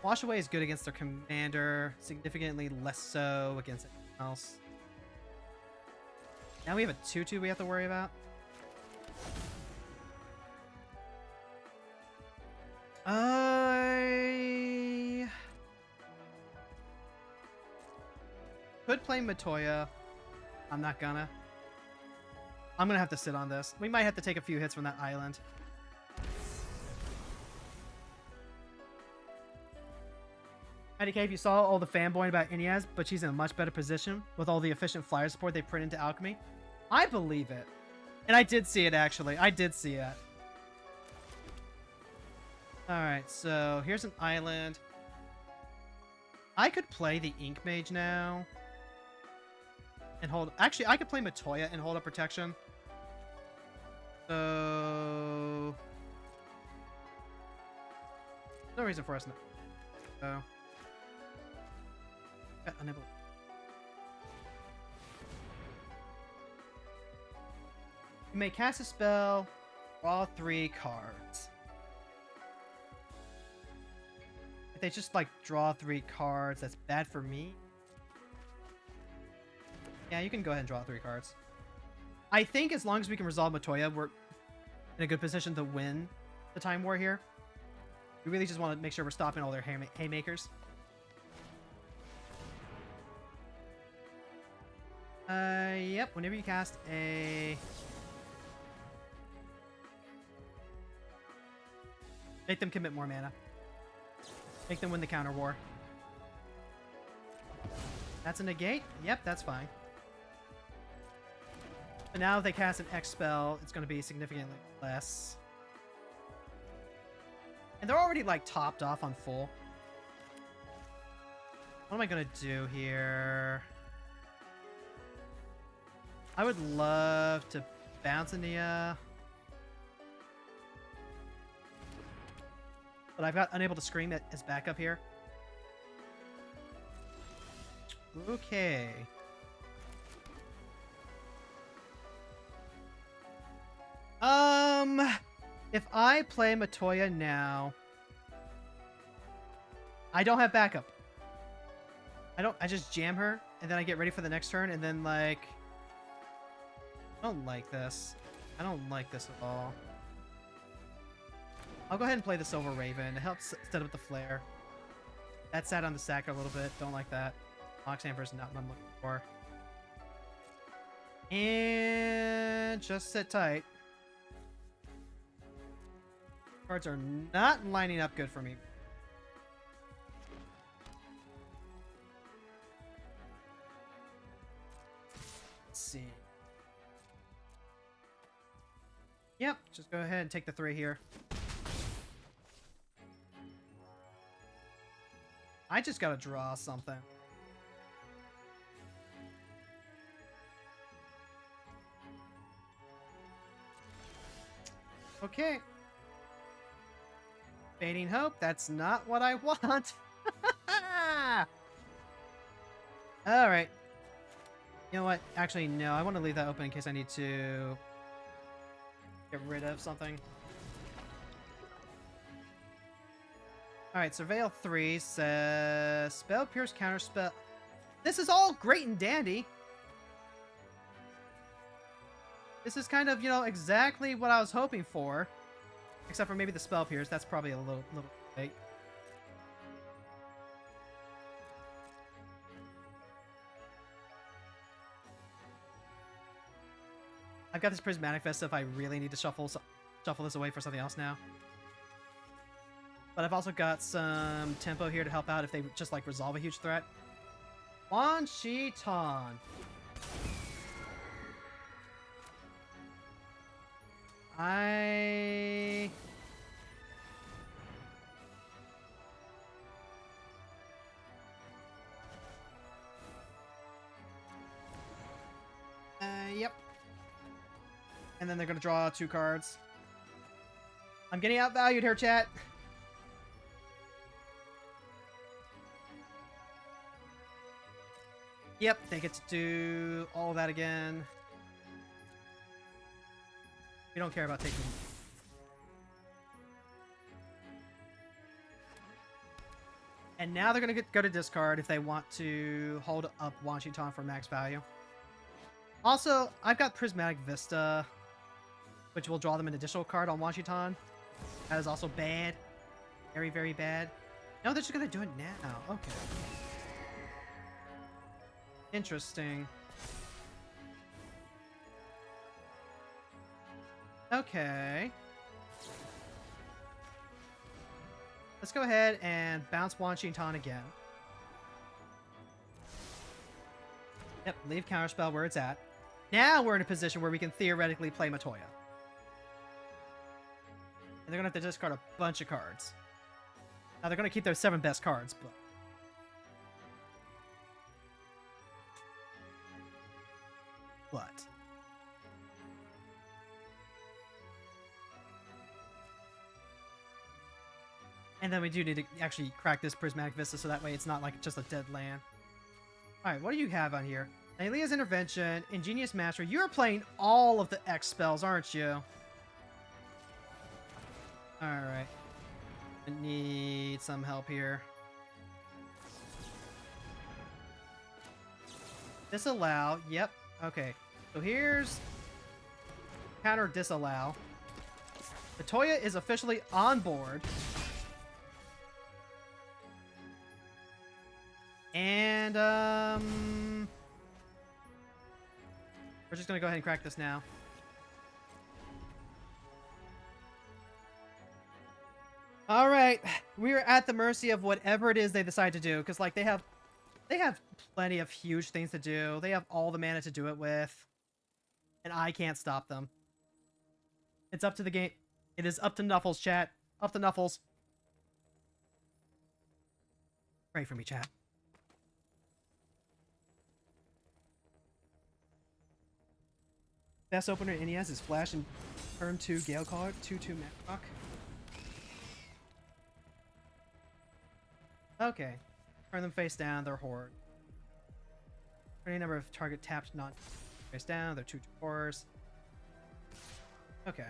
Wash Away is good against their commander, significantly less so against anything else. Now we have a 2/2 we have to worry about. I could play Matoya. I'm not gonna. I'm gonna have to sit on this. We might have to take a few hits from that island. IDK, if you saw all the fanboying about Inez, but she's in a much better position with all the efficient flyer support they put into Alchemy, I believe it. And I did see it, actually. I did see it. Alright, so here's an island. I could play the Ink Mage now. And hold... Actually, I could play Matoya and hold up protection. So... No reason for us not. So... Unable. You may cast a spell, draw 3 cards. If they just like draw 3 cards, that's bad for me. Yeah, you can go ahead and draw 3 cards. I think as long as we can resolve Matoya, we're in a good position to win the Time War here. We really just want to make sure we're stopping all their haymakers. Yep, whenever you cast a... Make them commit more mana. Make them win the counter war. That's a negate? Yep, that's fine. But now if they cast an X spell, it's going to be significantly less. And they're already, like, topped off on full. What am I going to do here? I would love to bounce Ania. But I've got Unable to Scream as backup here. Okay. If I play Matoya now, I don't have backup. I just jam her, and then I get ready for the next turn, and then, like... I don't like this. I don't like this at all. I'll go ahead and play the Silver Raven. It helps set up the flare. That sat on the sack a little bit. Don't like that. Mox Amber is not what I'm looking for. And just sit tight. Cards are not lining up good for me. Let's see. Yep, just go ahead and take the 3 here. I just gotta draw something. Okay. Fading Hope, that's not what I want. Alright. You know what? Actually, no. I want to leave that open in case I need to get rid of something. Alright, Surveil 3 says... Spell, Pierce, Counter Spell... This is all great and dandy. This is kind of, you know, exactly what I was hoping for. Except for maybe the Spell Pierce. That's probably a little late. I've got this Prismatic Vesta if I really need to shuffle this away for something else now. But I've also got some tempo here to help out if they just, like, resolve a huge threat. Wan Shi Tan. Yep. And then they're gonna draw 2 cards. I'm getting outvalued here, chat. Yep, they get to do all that again. We don't care about taking... And now they're going to go to discard if they want to hold up Washington for max value. Also, I've got Prismatic Vista, which will draw them an additional card on Washington. That is also bad. Very, very bad. No, they're just going to do it now. Okay. Interesting. Okay. Let's go ahead and bounce Washington again. Yep, leave Counterspell where it's at. Now we're in a position where we can theoretically play Matoya. And they're going to have to discard a bunch of cards. Now they're going to keep their 7 best cards, but... And then we do need to actually crack this Prismatic Vista so that way it's not like just a dead land. Alright, what do you have on here? Alia's Intervention, Ingenious Master. You're playing all of the X spells, aren't you? Alright. I need some help here. Disallow. Yep. Okay. So here's counter disallow. Matoya is officially on board. And, we're just gonna go ahead and crack this now. Alright, we are at the mercy of whatever it is they decide to do, because, like, they have plenty of huge things to do. They have all the mana to do it with. And I can't stop them. It's up to the game. It is up to Nuffles, chat. Up to Nuffles. Pray for me, chat. Best opener in NES is Flash and turn 2 Gale Caller, 2/2 Rock. Okay. Turn them face down, they're Horde. Any number of target tapped not face down, they're 2/2 chores. Okay.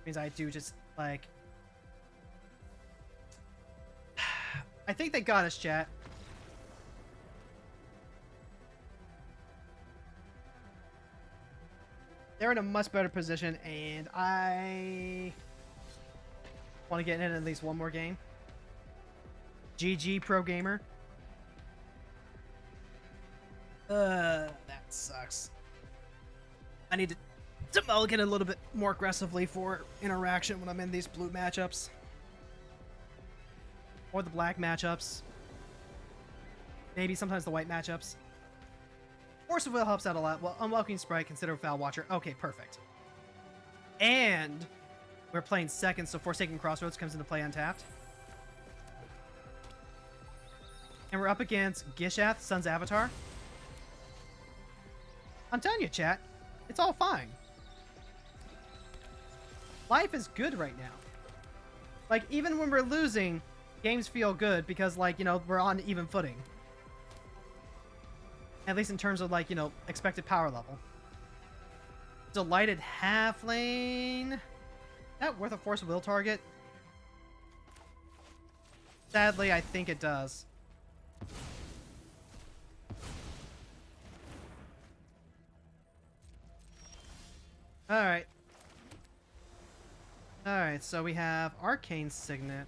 Means I do just, like... I think they got us, chat. They're in a much better position, and I want to get in at least one more game. GG, pro gamer. That sucks. I need to mulligan a little bit more aggressively for interaction when I'm in these blue matchups. Or the black matchups. Maybe sometimes the white matchups. Force of Will helps out a lot. Well, Unwelcoming Sprite, consider Foul Watcher. Okay, perfect. And we're playing second, so Forsaken Crossroads comes into play untapped. And we're up against Gishath, Sun's Avatar. I'm telling you, chat, it's all fine. Life is good right now. Like, even when we're losing, games feel good because, like, you know, we're on even footing. At least in terms of, like, you know, expected power level. Delighted Halflane. Is that worth a Force of Will target? Sadly, I think it does. Alright. Alright, so we have Arcane Signet.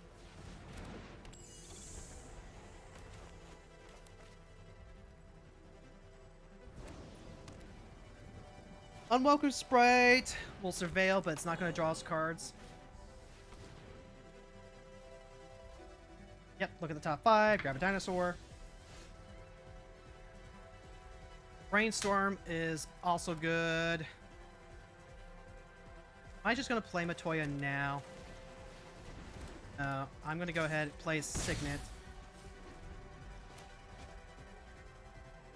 Unwelcome Sprite will surveil, but it's not going to draw us cards. Yep, look at the top 5, grab a dinosaur. Brainstorm is also good. I just going to play Matoya now? No, I'm going to go ahead and play Signet.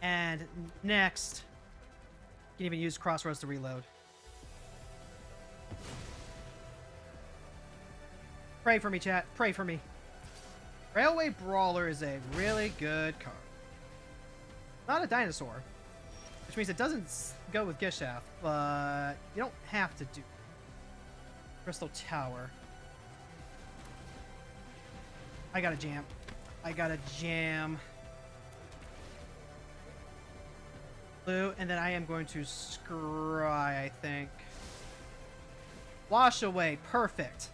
And next, you can even use Crossroads to reload. Pray for me, chat. Pray for me. Railway Brawler is a really good card. Not a dinosaur, which means it doesn't go with Gishath, but you don't have to do it. Crystal Tower. I gotta jam. I gotta jam. Blue, and then I am going to scry, I think. Wash away. Perfect.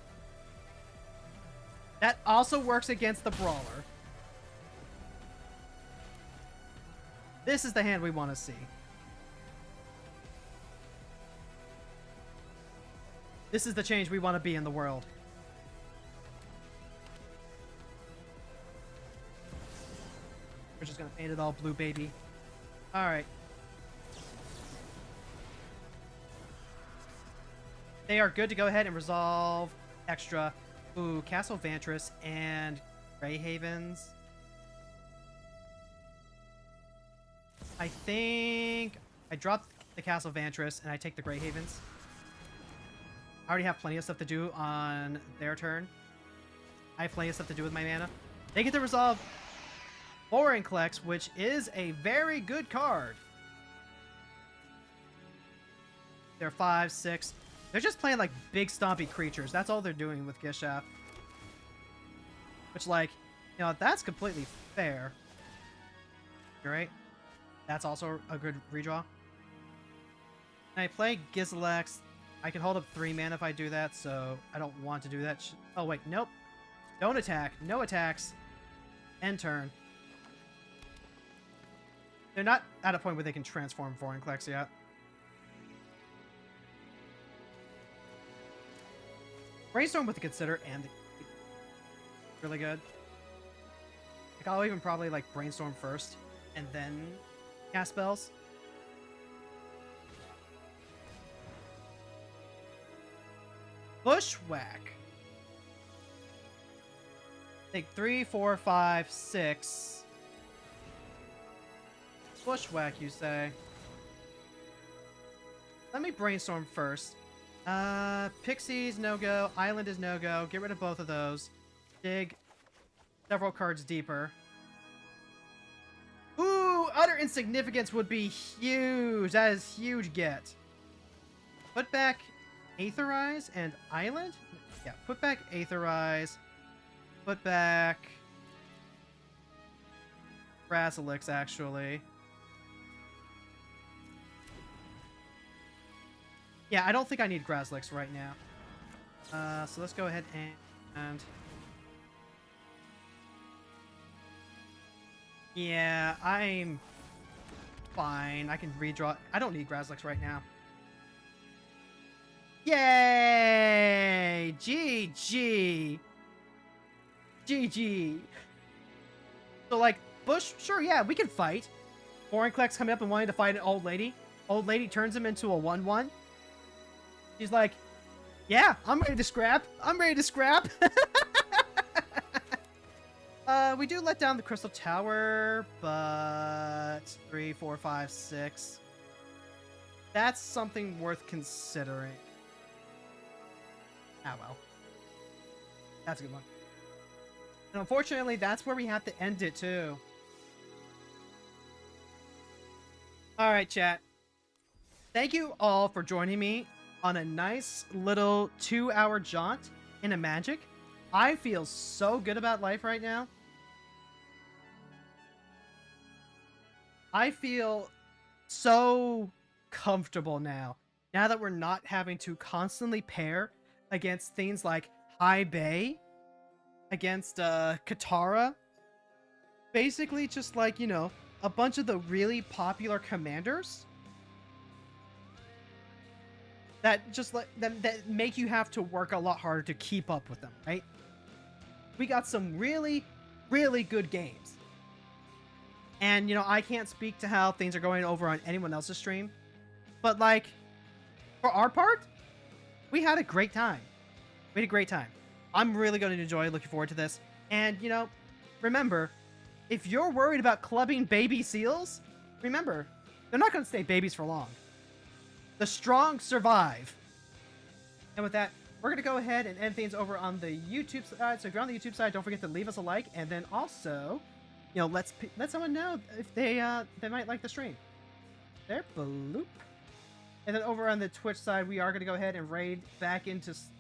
That also works against the Brawler. This is the hand we want to see. This is the change we want to be in the world. We're just going to paint it all blue, baby. All right. They are good to go ahead and resolve extra. Ooh, Castle Vantress and Grey Havens. I think I drop the Castle Vantress and I take the Grey Havens. I already have plenty of stuff to do on their turn. I have plenty of stuff to do with my mana. They get to resolve Vorinclex, which is a very good card. They're 5, 6. They're just playing like big stompy creatures. That's all they're doing with Gishath. Which, like, you know, that's completely fair. You're right. That's also a good redraw. And I play Gislex. I can hold up 3 mana if I do that, so I don't want to do that. Oh, wait, nope. Don't attack. No attacks. End turn. They're not at a point where they can transform Vorinclex yet. Brainstorm with the Consider and the... Really good. Like, I'll even probably, like, Brainstorm first, and then cast spells. Bushwhack. Take 3, 4, 5, 6. Bushwhack, you say? Let me Brainstorm first. Pixies, no-go. Island is no-go. Get rid of both of those. Dig several cards deeper. Ooh, Utter Insignificance would be huge. That is huge get. Put back Aetherize and Island? Yeah, put back Aetherize. Put back Brasilix, actually. Yeah, I don't think I need Graslix right now. So let's go ahead and... Yeah, I'm fine. I can redraw. I don't need Graslix right now. Yay! GG! GG! So, like, Bush, sure, yeah, we can fight. Vorinclex coming up and wanting to fight an old lady. Old lady turns him into a 1/1. She's like, yeah, I'm ready to scrap. I'm ready to scrap. We do let down the Crystal Tower, but 3, 4, 5, 6. That's something worth considering. Ah, well. That's a good one. And unfortunately, that's where we have to end it, too. Alright, chat. Thank you all for joining me on a nice little 2-hour jaunt into Magic. I feel so good about life right now. I feel so comfortable now. Now that we're not having to constantly pair against things like High Bay, against Katara. Basically just like, you know, a bunch of the really popular commanders that just like that make you have to work a lot harder to keep up with them, right? We got some really, really good games. And, you know, I can't speak to how things are going over on anyone else's stream. But, like, for our part, we had a great time. We had a great time. I'm really going to enjoy looking forward to this. And, you know, remember, if you're worried about clubbing baby seals, remember, they're not going to stay babies for long. The strong survive. And with that, we're going to go ahead and end things over on the YouTube side. So if you're on the YouTube side, don't forget to leave us a like. And then also, you know, let someone know if they might like the stream. There, bloop. And then over on the Twitch side, we are going to go ahead and raid back into